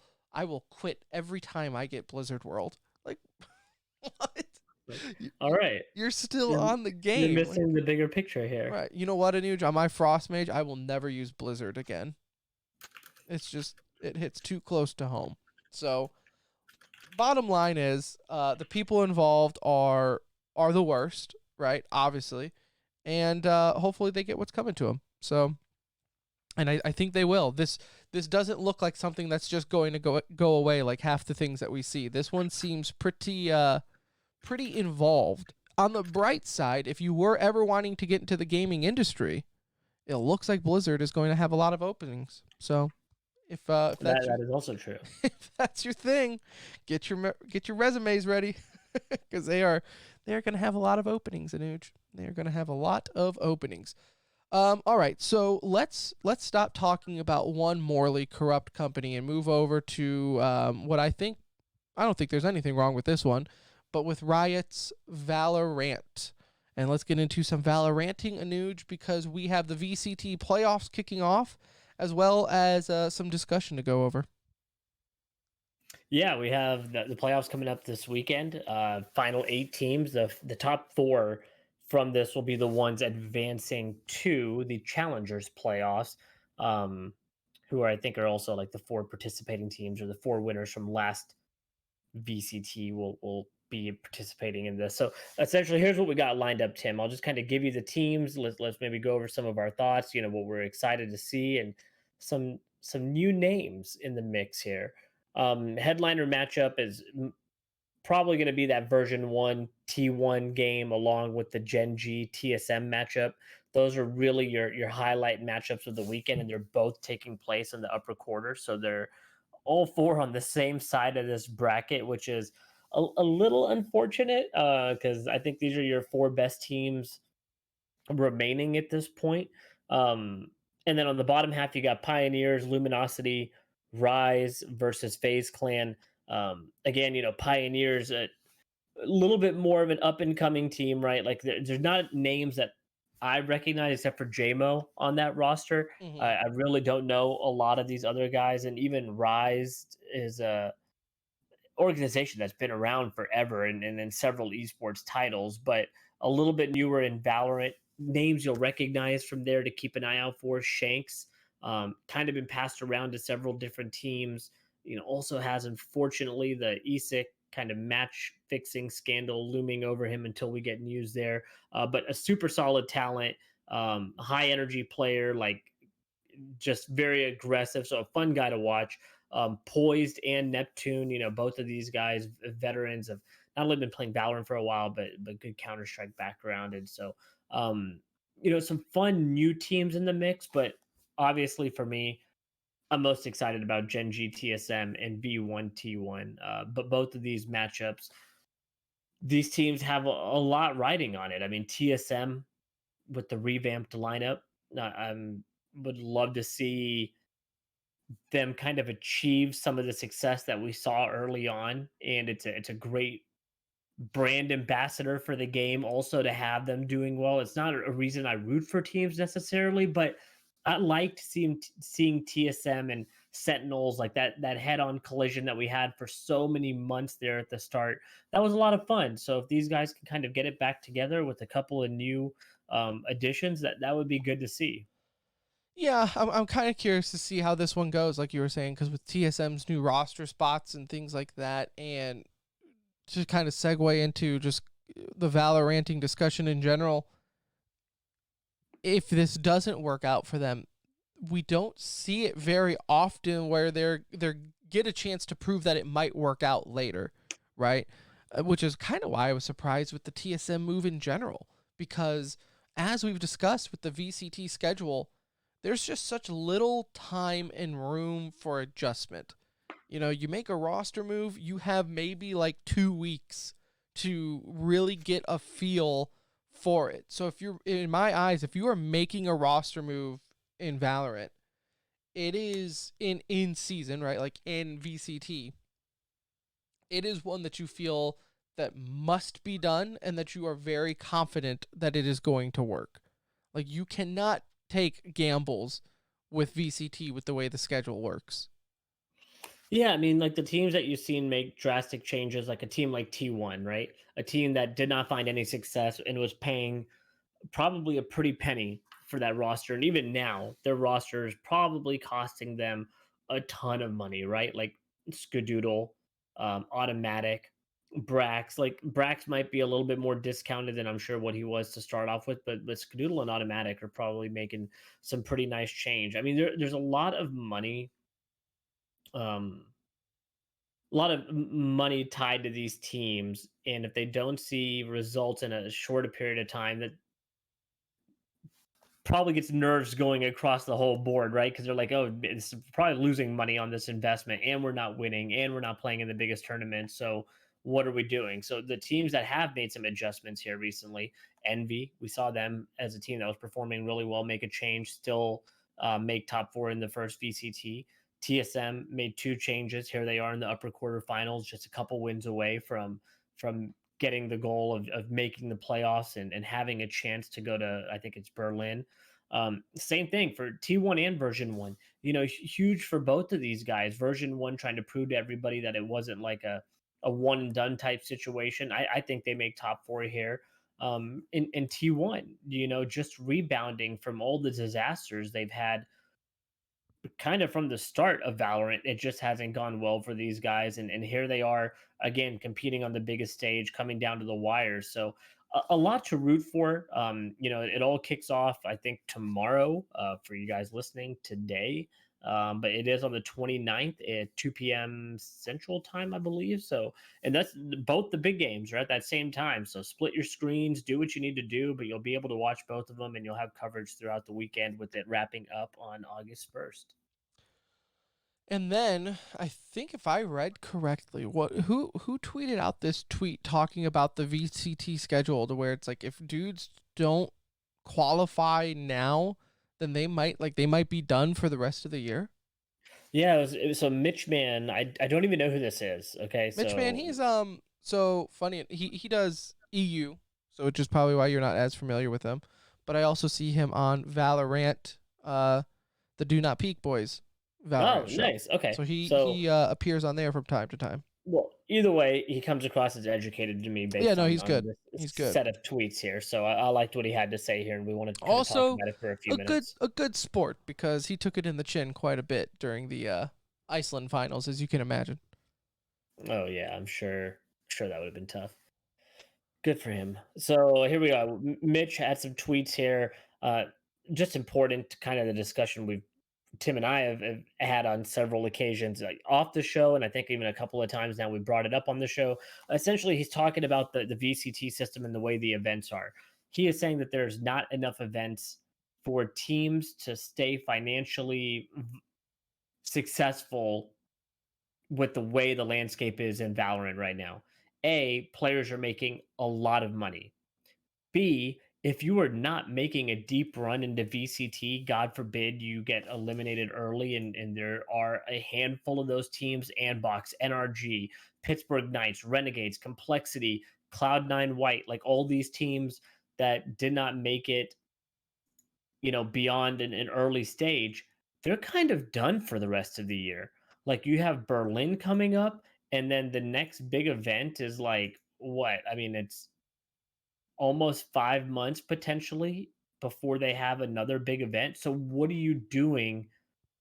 quit every time I get Blizzard World. Like, what?
All right.
You're still on the game.
You're missing the bigger picture here.
Right. You know what, Anuj? On my Frost Mage, I will never use Blizzard again. It's just, it hits too close to home. So, bottom line is, the people involved are the worst, right? Obviously. And hopefully they get what's coming to them. So, and I think they will. This doesn't look like something that's just going to go away like half the things that we see. This one seems pretty involved. On the bright side, if you were ever wanting to get into the gaming industry, it looks like Blizzard is going to have a lot of openings. So, if that
is also true.
If that's your thing, get your resumes ready, because they are going to have a lot of openings, Anuj. They are going to have a lot of openings. All right, so let's stop talking about one morally corrupt company and move over to what I don't think there's anything wrong with this one, but with Riot's ValoRant. And let's get into some ValoRanting news because we have the VCT playoffs kicking off, as well as some discussion to go over.
Yeah, we have the playoffs coming up this weekend. Final 8 teams. The top 4 from this will be the ones advancing to the Challengers playoffs, um, who I think are also like the 4 participating teams or the 4 winners from last VCT will be participating in this. So essentially, here's what we got lined up, Tim. I'll just kind of give you the teams. Let's maybe go over some of our thoughts. What we're excited to see, and some new names in the mix here. Headliner matchup is probably going to be that version 1 T1 game along with the Gen G TSM matchup. Those are really your highlight matchups of the weekend, and they're both taking place in the upper quarter. So they're all 4 on the same side of this bracket, which is a little unfortunate because I think these are your 4 best teams remaining at this point. And then on the bottom half, you got Pioneers, Luminosity, Rise versus FaZe Clan. Again, Pioneers a little bit more of an up and coming team, right? Like there's not names that I recognize except for JMO on that roster.
Mm-hmm.
I really don't know a lot of these other guys, and even Rise is a organization that's been around forever and in several esports titles, but a little bit newer in Valorant. Names you'll recognize from there to keep an eye out for: Shanks, kind of been passed around to several different teams. Also has, unfortunately, the ESIC kind of match fixing scandal looming over him until we get news there. But a super solid talent, high energy player, like just very aggressive. So a fun guy to watch. Poised and Neptune, both of these guys, veterans, have not only been playing Valorant for a while, but good Counter Strike background, and so some fun new teams in the mix. But obviously, for me, I'm most excited about Gen G TSM and V1 T1. But both of these matchups, these teams have a lot riding on it. I mean, TSM with the revamped lineup, I would love to see them kind of achieve some of the success that we saw early on, and it's a great brand ambassador for the game also to have them doing well. It's not a reason I root for teams necessarily, but I liked seeing TSM and Sentinels, like that head-on collision that we had for so many months there at the start. That was a lot of fun. So if these guys can kind of get it back together with a couple of new additions, that would be good to see.
Yeah, I'm kind of curious to see how this one goes, like you were saying, because with TSM's new roster spots and things like that, and to kind of segue into just the ValoRanting discussion in general, if this doesn't work out for them, we don't see it very often where they're get a chance to prove that it might work out later, right? Which is kind of why I was surprised with the TSM move in general, because as we've discussed with the VCT schedule, there's just such little time and room for adjustment. You make a roster move, you have maybe like 2 weeks to really get a feel for it. So if you're, in my eyes, if you are making a roster move in Valorant, it is in season, right? Like in VCT, it is one that you feel that must be done and that you are very confident that it is going to work. Like you cannot take gambles with VCT with the way the schedule works.
Yeah, I mean, like the teams that you've seen make drastic changes, like a team like T1, right? A team that did not find any success and was paying probably a pretty penny for that roster. And even now, their roster is probably costing them a ton of money, right? Like Skadoodle, Automatic, Brax. Like Brax might be a little bit more discounted than I'm sure what he was to start off with, but Skadoodle and Automatic are probably making some pretty nice change. I mean, there's a lot of money, a lot of money tied to these teams, and if they don't see results in a shorter period of time, that probably gets nerves going across the whole board, right? Because they're like, oh, it's probably losing money on this investment, and we're not winning, and we're not playing in the biggest tournament. So what are we doing? So the teams that have made some adjustments here recently, Envy, we saw them as a team that was performing really well, make a change, still make top 4 in the first VCT. TSM made 2 changes. Here they are in the upper quarterfinals, just a couple wins away from getting the goal of making the playoffs and having a chance to go to, I think it's Berlin. Same thing for T1 and version 1, huge for both of these guys. Version 1 trying to prove to everybody that it wasn't like a one and done type situation. I think they make top 4 here. In T1, just rebounding from all the disasters they've had kind of from the start of Valorant. It just hasn't gone well for these guys. And here they are again, competing on the biggest stage, coming down to the wire. So a lot to root for. It all kicks off, I think, tomorrow for you guys listening today. But it is on the 29th at 2 p.m. Central Time, I believe. So, and that's both the big games are at that same time. So split your screens, do what you need to do, but you'll be able to watch both of them, and you'll have coverage throughout the weekend with it wrapping up on August 1st.
And then I think if I read correctly, who tweeted out this tweet talking about the VCT schedule, to where it's like if dudes don't qualify now, then they might be done for the rest of the year.
Yeah, it was so Mitch Man. I don't even know who this is. Okay,
Mitch Man, he's so funny. He does EU, so which is probably why you're not as familiar with him. But I also see him on ValoRANT, the Do Not Peek Boys ValoRANT show.
Nice. Okay,
so he appears on there from time to time.
Well, either way, he comes across as educated to me.
He's good. He's good.
Set of tweets here, so I liked what he had to say here, and we wanted to
also
talk about it for a few minutes.
A good sport, because he took it in the chin quite a bit during the Iceland finals, as you can imagine.
Oh yeah, I'm sure that would have been tough. Good for him. So here we are. Mitch had some tweets here. Just important to kind of the discussion Tim and I have had on several occasions, like off the show, and I think even a couple of times now we brought it up on the show. Essentially, he's talking about the VCT system and the way the events are. He is saying that there's not enough events for teams to stay financially successful with the way the landscape is in Valorant right now. A, players are making a lot of money. B, if you are not making a deep run into VCT, God forbid you get eliminated early, and there are a handful of those teams, Andbox, NRG, Pittsburgh Knights, Renegades, Complexity, Cloud9 White, like all these teams that did not make it, beyond an early stage, they're kind of done for the rest of the year. Like you have Berlin coming up, and then the next big event is like, what? I mean, it's almost 5 months potentially before they have another big event. So what are you doing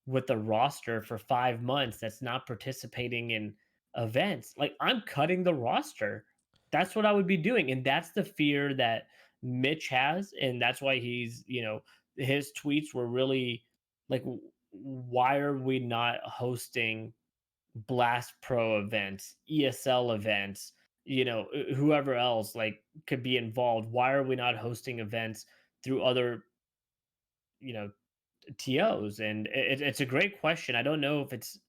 with the roster for 5 months that's not participating in events? Like, I'm cutting the roster. That's what I would be doing. And that's the fear that Mitch has. And that's why he's, his tweets were really like, why are we not hosting Blast Pro events, ESL events, whoever else like could be involved? Why are we not hosting events through other, TOs? And it's a great question. I don't know if it's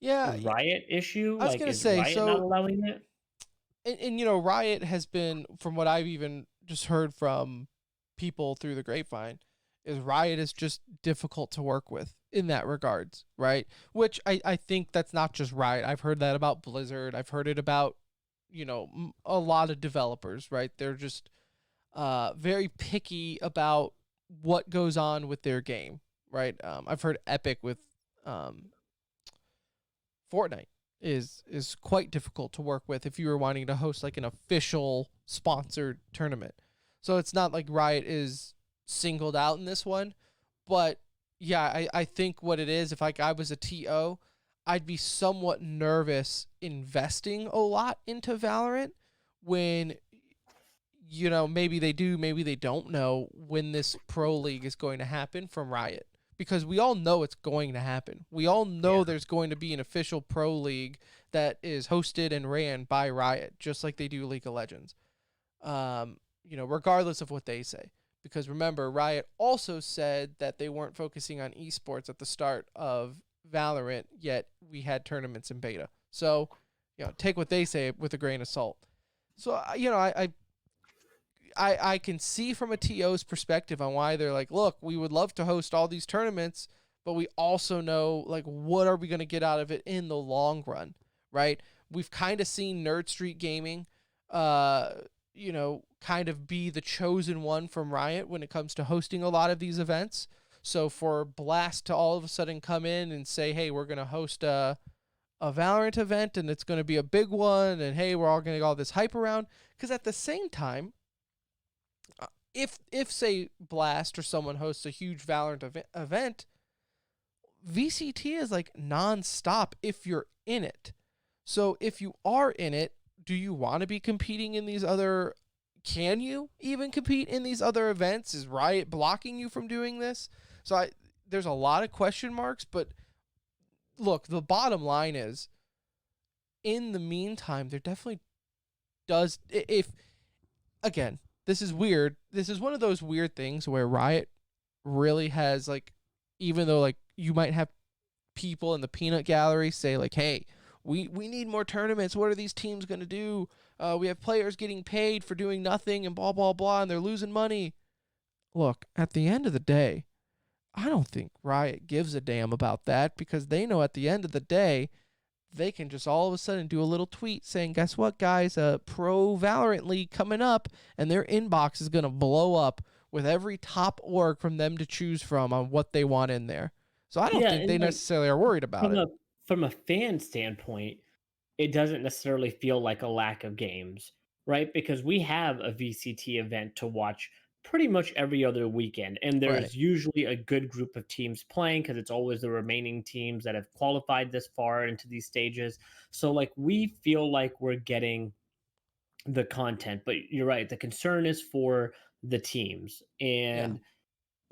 a Riot issue.
I was gonna say,
Riot not allowing it?
And Riot has been, from what I've even just heard from people through the grapevine, is Riot is just difficult to work with in that regards, right? Which I think that's not just Riot. I've heard that about Blizzard. I've heard it about, a lot of developers, right? They're just very picky about what goes on with their game, right? I've heard Epic with Fortnite is quite difficult to work with if you were wanting to host like an official sponsored tournament. So it's not like Riot is singled out in this one, but yeah, I think what it is, if I was a TO, I'd be somewhat nervous investing a lot into Valorant when, maybe they do, maybe they don't know when this pro league is going to happen from Riot, because we all know it's going to happen. We all know there's going to be an official pro league that is hosted and ran by Riot, just like they do League of Legends, regardless of what they say. Because remember, Riot also said that they weren't focusing on esports at the start of Valorant, yet we had tournaments in beta. So, take what they say with a grain of salt. So I can see from a TO's perspective on why they're like, look, we would love to host all these tournaments, but we also know, like, what are we going to get out of it in the long run, right? We've kind of seen Nerd Street Gaming, kind of be the chosen one from Riot when it comes to hosting a lot of these events. So for Blast to all of a sudden come in and say, hey, we're going to host a Valorant event and it's going to be a big one, and hey, we're all going to get all this hype around. Because at the same time, if say Blast or someone hosts a huge Valorant event, VCT is like nonstop if you're in it. So if you are in it, do you want to be competing in these other? Can you even compete in these other events? Is Riot blocking you from doing this? So there's a lot of question marks, but look, the bottom line is, in the meantime, there definitely does. Again, this is weird. This is one of those weird things where Riot really has, like, even though, like, you might have people in the peanut gallery say, like, hey, we need more tournaments. What are these teams going to do? We have players getting paid for doing nothing and blah, blah, blah, and they're losing money. Look, at the end of the day, I don't think Riot gives a damn about that, because they know at the end of the day, they can just all of a sudden do a little tweet saying, guess what, guys, Pro Valorant League coming up, and their inbox is going to blow up with every top org from them to choose from on what they want in there. So I don't think they necessarily are worried about it.
From a fan standpoint, it doesn't necessarily feel like a lack of games, right? Because we have a VCT event to watch pretty much every other weekend, and there's usually a good group of teams playing, because it's always the remaining teams that have qualified this far into these stages. So, like, we feel like we're getting the content, but you're right. The concern is for the teams, and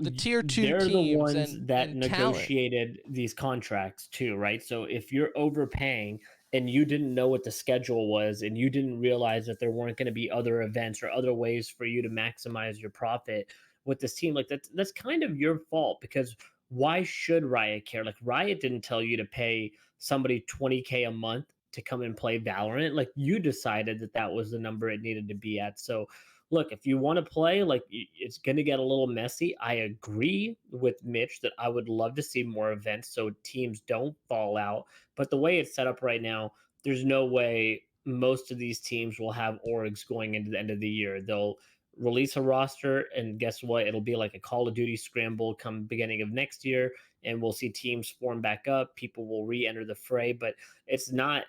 the tier 2
they're
teams,
the ones that
and
negotiated
talent.
These contracts too, right? So if you're overpaying and you didn't know what the schedule was, and you didn't realize that there weren't going to be other events or other ways for you to maximize your profit with this team, like, that's kind of your fault, because why should Riot care? Like, Riot didn't tell you to pay somebody 20K a month to come and play Valorant. Like, you decided that that was the number it needed to be at. So look, if you want to play, like, it's going to get a little messy. I agree with Mitch that I would love to see more events so teams don't fall out. But the way it's set up right now, there's no way most of these teams will have orgs going into the end of the year. They'll release a roster, and guess what? It'll be like a Call of Duty scramble come beginning of next year, and we'll see teams form back up. People will re-enter the fray, but it's not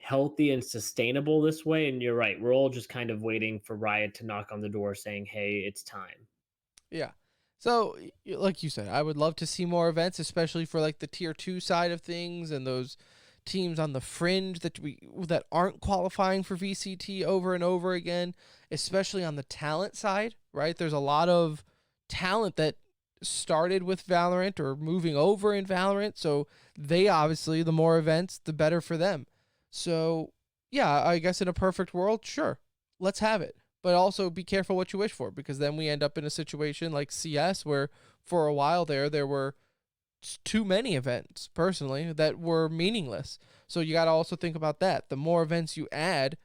healthy and sustainable this way. And you're right, we're all just kind of waiting for Riot to knock on the door saying, hey, it's time.
Yeah. So like you said, I would love to see more events, especially for, like, the tier 2 side of things and those teams on the fringe that aren't qualifying for VCT over and over again, especially on the talent side, right? There's a lot of talent that started with Valorant or moving over in Valorant, so they obviously, the more events, the better for them. So, yeah, I guess in a perfect world, sure, let's have it. But also be careful what you wish for, because then we end up in a situation like CS where for a while there were too many events, personally, that were meaningless. So you got to also think about that. The more events you add,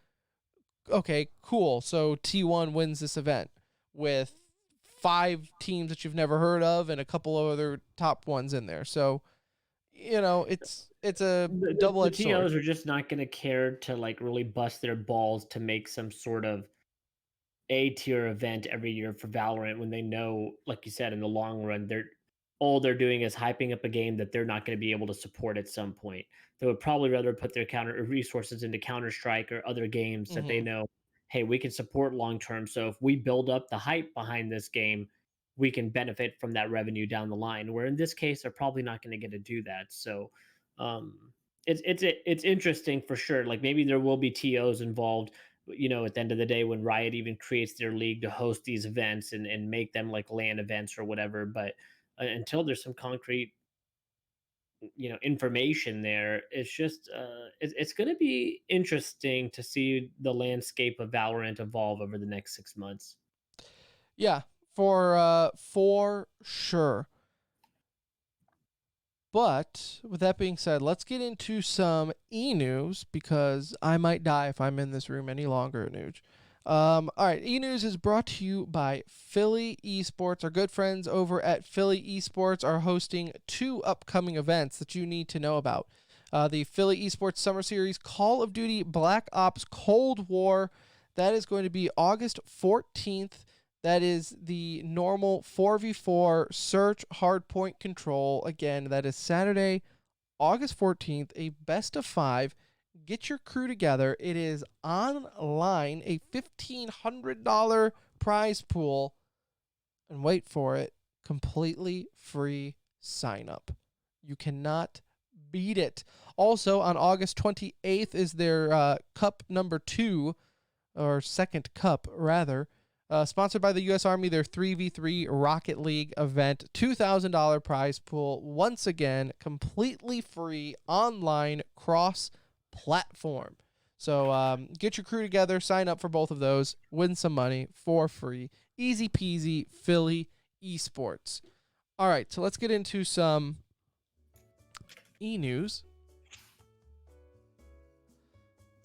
okay, cool. So T1 wins this event with 5 teams that you've never heard of and a couple of other top ones in there. So, it's a double-edged sword.
The TOs are just not going to care to, like, really bust their balls to make some sort of A-tier event every year for Valorant, when they know, like you said, in the long run, all they're doing is hyping up a game that they're not going to be able to support at some point. They would probably rather put their counter resources into Counter-Strike or other games that they know, hey, we can support long term. So if we build up the hype behind this game, we can benefit from that revenue down the line. Where in this case, they're probably not going to get to do that. So it's interesting for sure. Like, maybe there will be TOs involved, at the end of the day, when Riot even creates their league to host these events and make them like LAN events or whatever. But until there's some concrete, information there, it's just it's going to be interesting to see the landscape of Valorant evolve over the next 6 months.
Yeah, for sure. But with that being said, let's get into some e-news because I might die if I'm in this room any longer, Nuge. All right, e-news is brought to you by Philly Esports. Our good friends over at Philly Esports are hosting 2 upcoming events that you need to know about. The Philly Esports Summer Series Call of Duty Black Ops Cold War. That is going to be August 14th. That is the normal 4v4 search hardpoint control. Again, that is Saturday, August 14th, a best of 5. Get your crew together. It is online, a $1,500 prize pool. And wait for it, completely free sign up. You cannot beat it. Also, on August 28th is their cup number 2, or second cup, rather. Sponsored by the U.S. Army, their 3v3 Rocket League event. $2,000 prize pool. Once again, completely free, online, cross-platform. So get your crew together, sign up for both of those, win some money for free. Easy peasy, Philly Esports. All right, so let's get into some e-news.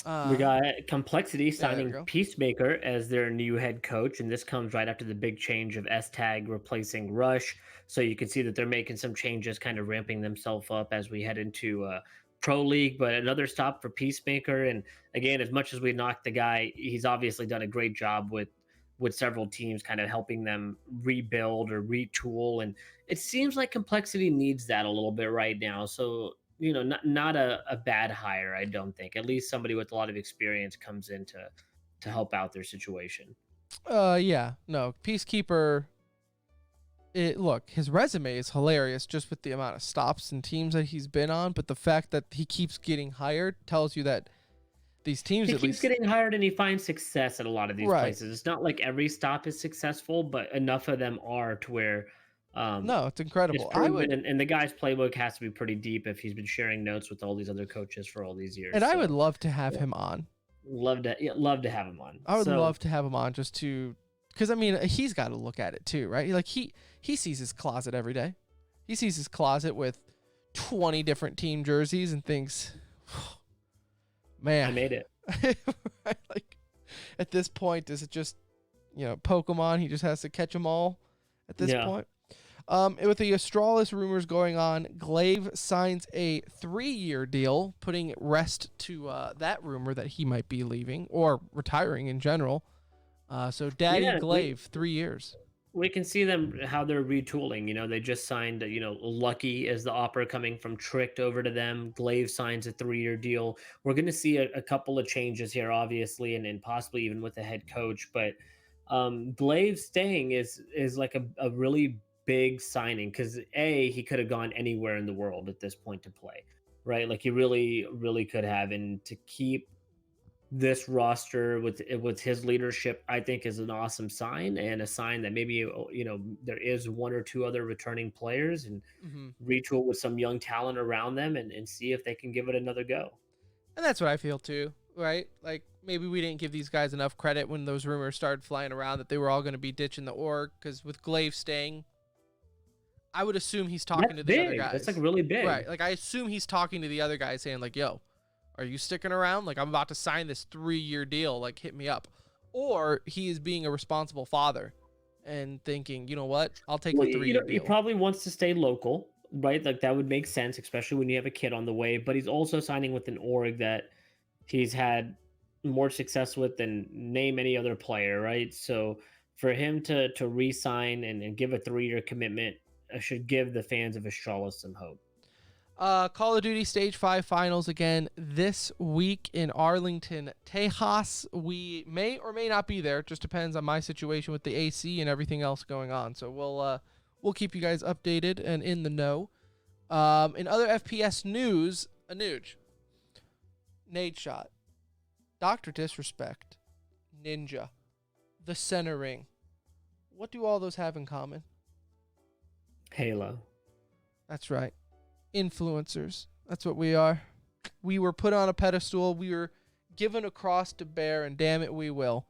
We got Complexity signing
go.
Peacemaker as their new head coach, and this comes right after the big change of S-Tag replacing Rush. So you can see that they're making some changes, kind of ramping themselves up as we head into Pro League. But another stop for Peacemaker, and again, as much as we knock the guy, he's obviously done a great job with several teams, kind of helping them rebuild or retool. And it seems like Complexity needs that a little bit right now. So not a bad hire, I don't think. At least somebody with a lot of experience comes in to help out their situation.
Yeah, no, Peacekeeper. Look, his resume is hilarious just with the amount of stops and teams that he's been on, but the fact that he keeps getting hired tells you that these teams
He
at
keeps
least
getting hired and he finds success at a lot of these
Right.
places. It's not like every stop is successful, but enough of them are to where
no, it's incredible.
it's proven, and the guy's playbook has to be pretty deep if he's been sharing notes with all these other coaches for all these years.
And I
So,
would love to have him on.
love to have him on.
I would
So,
love to have him on just to, because I mean, he's got to look at it too, right? Like he sees his closet every day. He sees his closet with 20 different team jerseys and thinks, man,
I made it.
Right? Like at this point, is it just Pokemon? He just has to catch them all at this point. With the Astralis rumors going on, Glaive signs a 3-year deal, putting rest to that rumor that he might be leaving or retiring in general. So Daddy Glaive, 3 years.
We can see them how they're retooling. They just signed, Lucky as the opera coming from Tricked over to them. Glaive signs a 3-year deal. We're going to see a couple of changes here, obviously, and possibly even with the head coach. But Glaive staying is like a really big signing because he could have gone anywhere in the world at this point to play, right? Like he really, really could have, and to keep this roster with his leadership, I think is an awesome sign, and a sign that maybe there is 1 or 2 other returning players and retool with some young talent around them and see if they can give it another go.
And that's what I feel too, right? Like maybe we didn't give these guys enough credit when those rumors started flying around that they were all going to be ditching the org, because with Glaive staying, I would assume he's talking to the other guys.
That's like really big.
Right. Like I assume he's talking to the other guys saying like, yo, are you sticking around? Like I'm about to sign this 3-year deal. Like hit me up. Or he is being a responsible father and thinking, you know what? I'll take the 3-year deal.
He probably wants to stay local, right? Like that would make sense, especially when you have a kid on the way. But he's also signing with an org that he's had more success with than name any other player, right? So for him to re-sign and give a 3-year commitment should give the fans of Astralis some hope.
Call of Duty Stage 5 finals again this week in Arlington, Tejas. We may or may not be there. It just depends on my situation with the AC and everything else going on. So we'll keep you guys updated and in the know. In other FPS news, Anuj, Nade Shot, Dr. Disrespect, Ninja, the Center Ring. What do all those have in common?
Halo.
That's right. Influencers. That's what we are. We were put on a pedestal. We were given a cross to bear, and damn it, we will.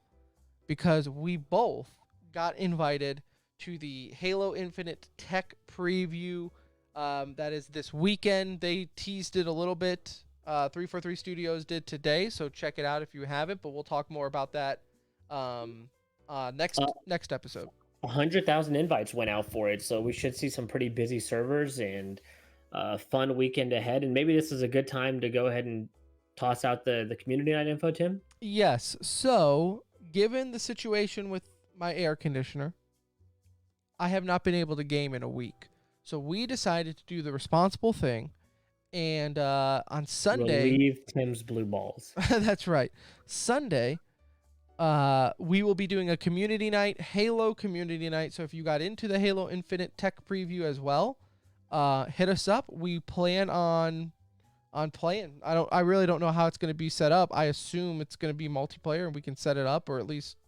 Because we both got invited to the Halo Infinite tech preview That is this weekend. They teased it a little bit. 343 Studios did today, so check it out if you haven't. But we'll talk more about that next episode.
100,000 invites went out for it, so we should see some pretty busy servers and fun weekend ahead. And maybe this is a good time to go ahead and toss out the community night info, Tim.
Yes. So, given the situation with my air conditioner, I have not been able to game in a week. So we decided to do the responsible thing, and on Sunday,
relieve Tim's blue balls.
That's right. Sunday, we will be doing a community night, Halo community night. So if you got into the Halo Infinite tech preview as well, hit us up. We plan on playing. I really don't know how it's going to be set up. I assume it's going to be multiplayer, and we can set it up or at least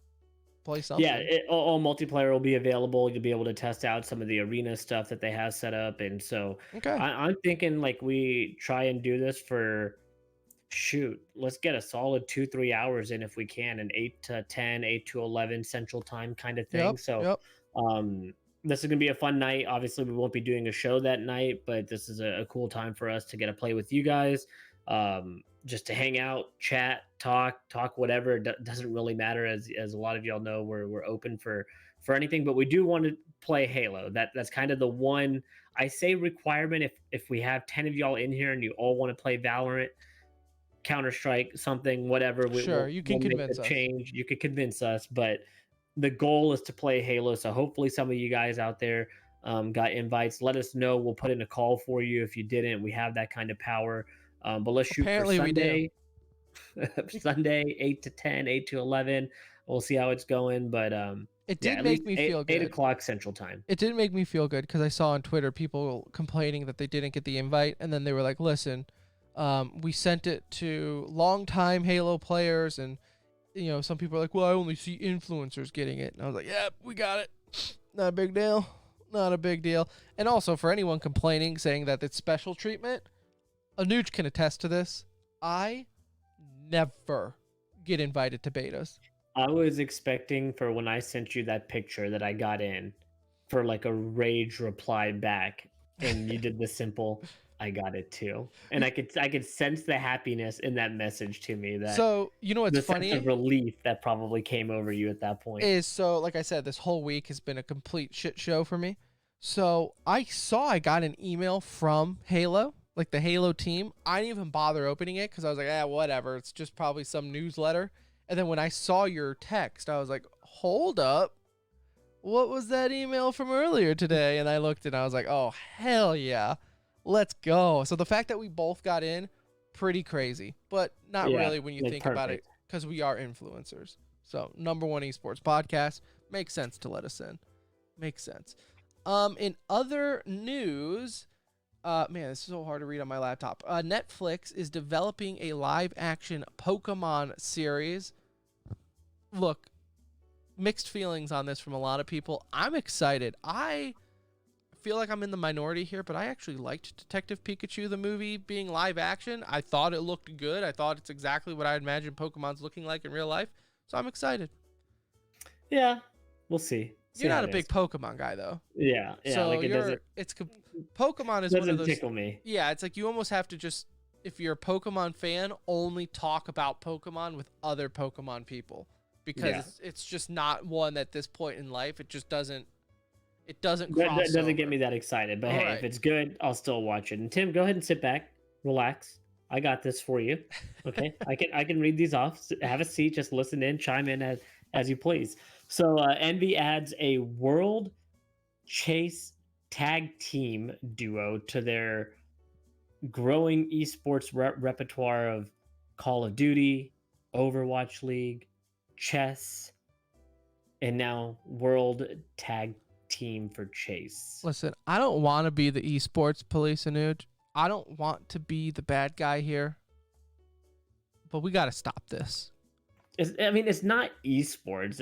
play something.
Yeah, all multiplayer will be available. You'll be able to test out some of the arena stuff that they have set up, and so
Okay.
I'm thinking like we try and do this for let's get a solid 2-3 hours in if we can, an 8 to 10, 8 to 11 Central Time kind of thing. This is gonna be a fun night. Obviously, we won't be doing a show that night, but this is a cool time for us to get to play with you guys. Just to hang out, chat, talk whatever. It doesn't really matter, as a lot of y'all know. We're open for anything, but we do want to play Halo. That's kind of the one I say requirement. If we have 10 of y'all in here and you all want to play Valorant, Counter-Strike, something, whatever,
you can convince us.
Change. You could convince us, but the goal is to play Halo. So hopefully some of you guys out there got invites. Let us know. We'll put in a call for you if you didn't. We have that kind of power. But let's shoot
Apparently
for Sunday.
We do.
Sunday, 8 to 10, 8 to 11. We'll see how it's going. But
it did make me feel good.
8 o'clock Central Time.
It did make me feel good because I saw on Twitter people complaining that they didn't get the invite, and then they were like, "Listen, we sent it to longtime Halo players, and some people are like, well, I only see influencers getting it." And I was like, "Yeah, we got it. Not a big deal. Not a big deal." And also for anyone complaining, saying that it's special treatment, Anuj can attest to this. I never get invited to betas.
I was expecting for when I sent you that picture that I got in for like a rage reply back, and you did the simple, "I got it too," and I could sense the happiness in that message to me. That
so what's funny?
Sense of relief that probably came over you at that point
is, so like I said, this whole week has been a complete shit show for me. So I got an email from Halo, like the Halo team. I didn't even bother opening it because I was like, whatever. It's just probably some newsletter. And then when I saw your text, I was like, hold up. What was that email from earlier today? And I looked and I was like, oh, hell yeah. Let's go. So the fact that we both got in, pretty crazy. But not really when you think about it, because we are influencers. So #1 esports podcast. Makes sense to let us in. Makes sense. In other news, man, this is so hard to read on my laptop. Netflix is developing a live-action Pokemon series. Look, mixed feelings on this from a lot of people. I'm excited. I feel like I'm in the minority here, but I actually liked Detective Pikachu, the movie, being live action. I thought it looked good. I thought it's exactly what I imagined Pokemon's looking like in real life. So I'm excited.
Yeah, we'll see.
You're not a big Pokemon guy, though.
Yeah.
So
like
Pokemon is one of those.
Doesn't tickle me.
Yeah, it's like you almost have to just, if you're a Pokemon fan, only talk about Pokemon with other Pokemon people, because it's just not one at this point in life. It just doesn't. It doesn't cross.
That doesn't get me that excited. But hey,
right.
If it's good, I'll still watch it. And Tim, go ahead and sit back, relax. I got this for you. Okay, I can read these off. Have a seat, just listen in, chime in as you please. So Envy adds a World Chase tag team duo to their growing esports repertoire of Call of Duty, Overwatch League, chess, and now World Tag Team for Chase.
Listen, I don't want to be the esports police, Anuj. I don't want to be the bad guy here, but we got to stop this.
It's not esports.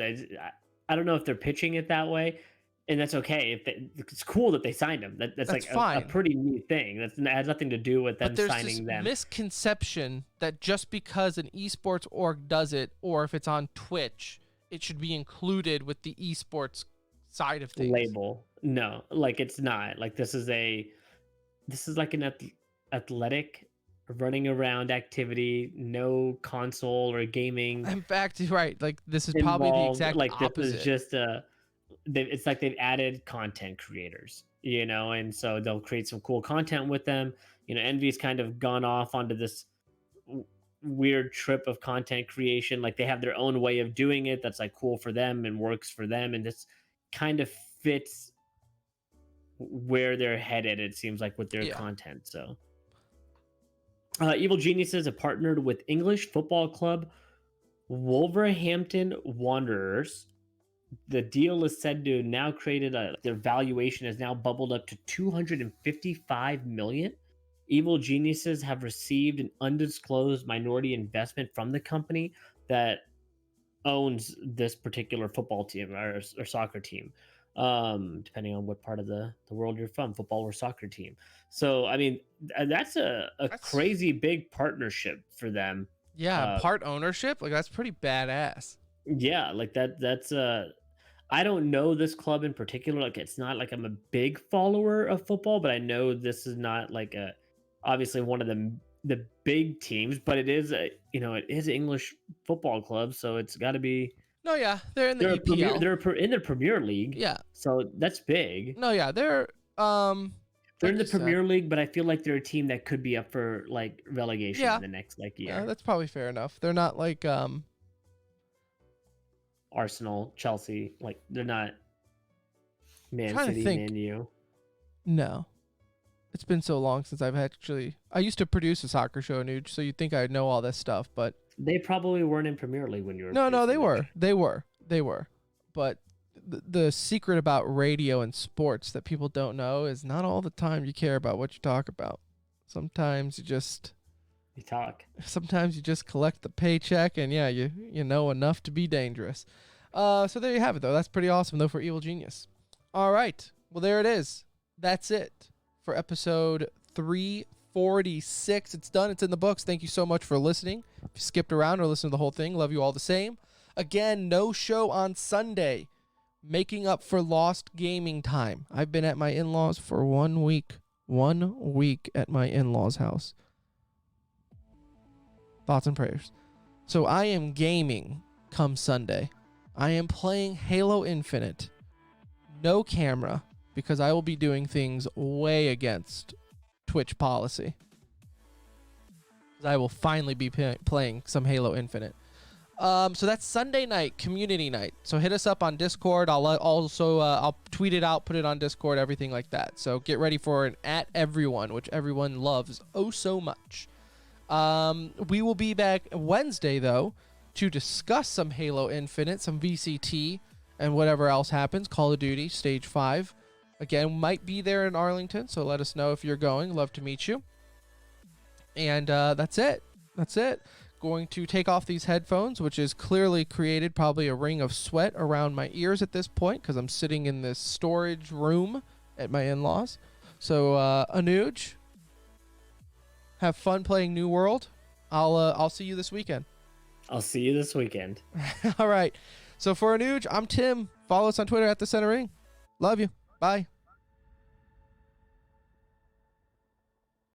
I don't know if they're pitching it that way, and that's okay. It's cool that they signed him. That's like a pretty neat thing. That has nothing to do with them signing them.
There's this misconception that just because an esports org does it, or if it's on Twitch, it should be included with the esports side of things.
Label. No, like it's not. Like this is this is like an athletic running around activity, no console or gaming
In fact, you're right. Like this is probably the
involved.
exact
Like this
opposite.
is just it's like they've added content creators, and so they'll create some cool content with them. Envy's kind of gone off onto this weird trip of content creation. Like they have their own way of doing it that's like cool for them and works for them, and this kind of fits where they're headed, it seems like, with their content. So Evil Geniuses have partnered with English football club Wolverhampton Wanderers. The deal is said to now created their valuation has now bubbled up to 255 million. Evil Geniuses have received an undisclosed minority investment from the company that owns this particular football team or soccer team, depending on what part of the world you're from, football or soccer team. So I mean, that's that's crazy big partnership for them.
Yeah, part ownership, like that's pretty badass.
Yeah, like that's I don't know this club in particular. Like it's not like I'm a big follower of football, but I know this is not like obviously one of the big teams, but it is it is an English football club, so it's got to be.
No, yeah, they're in the EPL.
They're in the Premier League.
Yeah,
so that's big.
No, yeah, they're
in the Premier League, but I feel like they're a team that could be up for like relegation in the next year.
Yeah, that's probably fair enough. They're not like
Arsenal, Chelsea, like they're not Man City, Man U.
No. It's been so long since I used to produce a soccer show, Nuge, so you'd think I'd know all this stuff, but
they probably weren't in Premier League when you were.
No, they were. They were. But the secret about radio and sports that people don't know is not all the time you care about what you talk about. Sometimes you
talk.
Sometimes you just collect the paycheck, and yeah, you know enough to be dangerous. So there you have it, though. That's pretty awesome, though, for Evil Genius. All right. Well, there it is. That's it for episode 346. It's done. It's in the books. Thank you so much for listening. If you skipped around or listened to the whole thing, love you all the same. Again, no show on Sunday. Making up for lost gaming time. I've been at my in-laws for 1 week. 1 week at my in-laws' house. Thoughts and prayers. So I am gaming come Sunday. I am playing Halo Infinite. No camera, because I will be doing things way against Twitch policy. I will finally be playing some Halo Infinite. So that's Sunday night, community night. So hit us up on Discord. I'll tweet it out, put it on Discord, everything like that. So get ready for an @everyone, which everyone loves oh so much. We will be back Wednesday, though, to discuss some Halo Infinite, some VCT, and whatever else happens. Call of Duty Stage 5. Again, might be there in Arlington, so let us know if you're going. Love to meet you. And that's it. That's it. Going to take off these headphones, which is clearly created probably a ring of sweat around my ears at this point because I'm sitting in this storage room at my in-laws. So, Anuj, have fun playing New World. I'll see you this weekend.
I'll see you this weekend.
All right. So for Anuj, I'm Tim. Follow us on Twitter @TheCenterRing. Love you. Bye.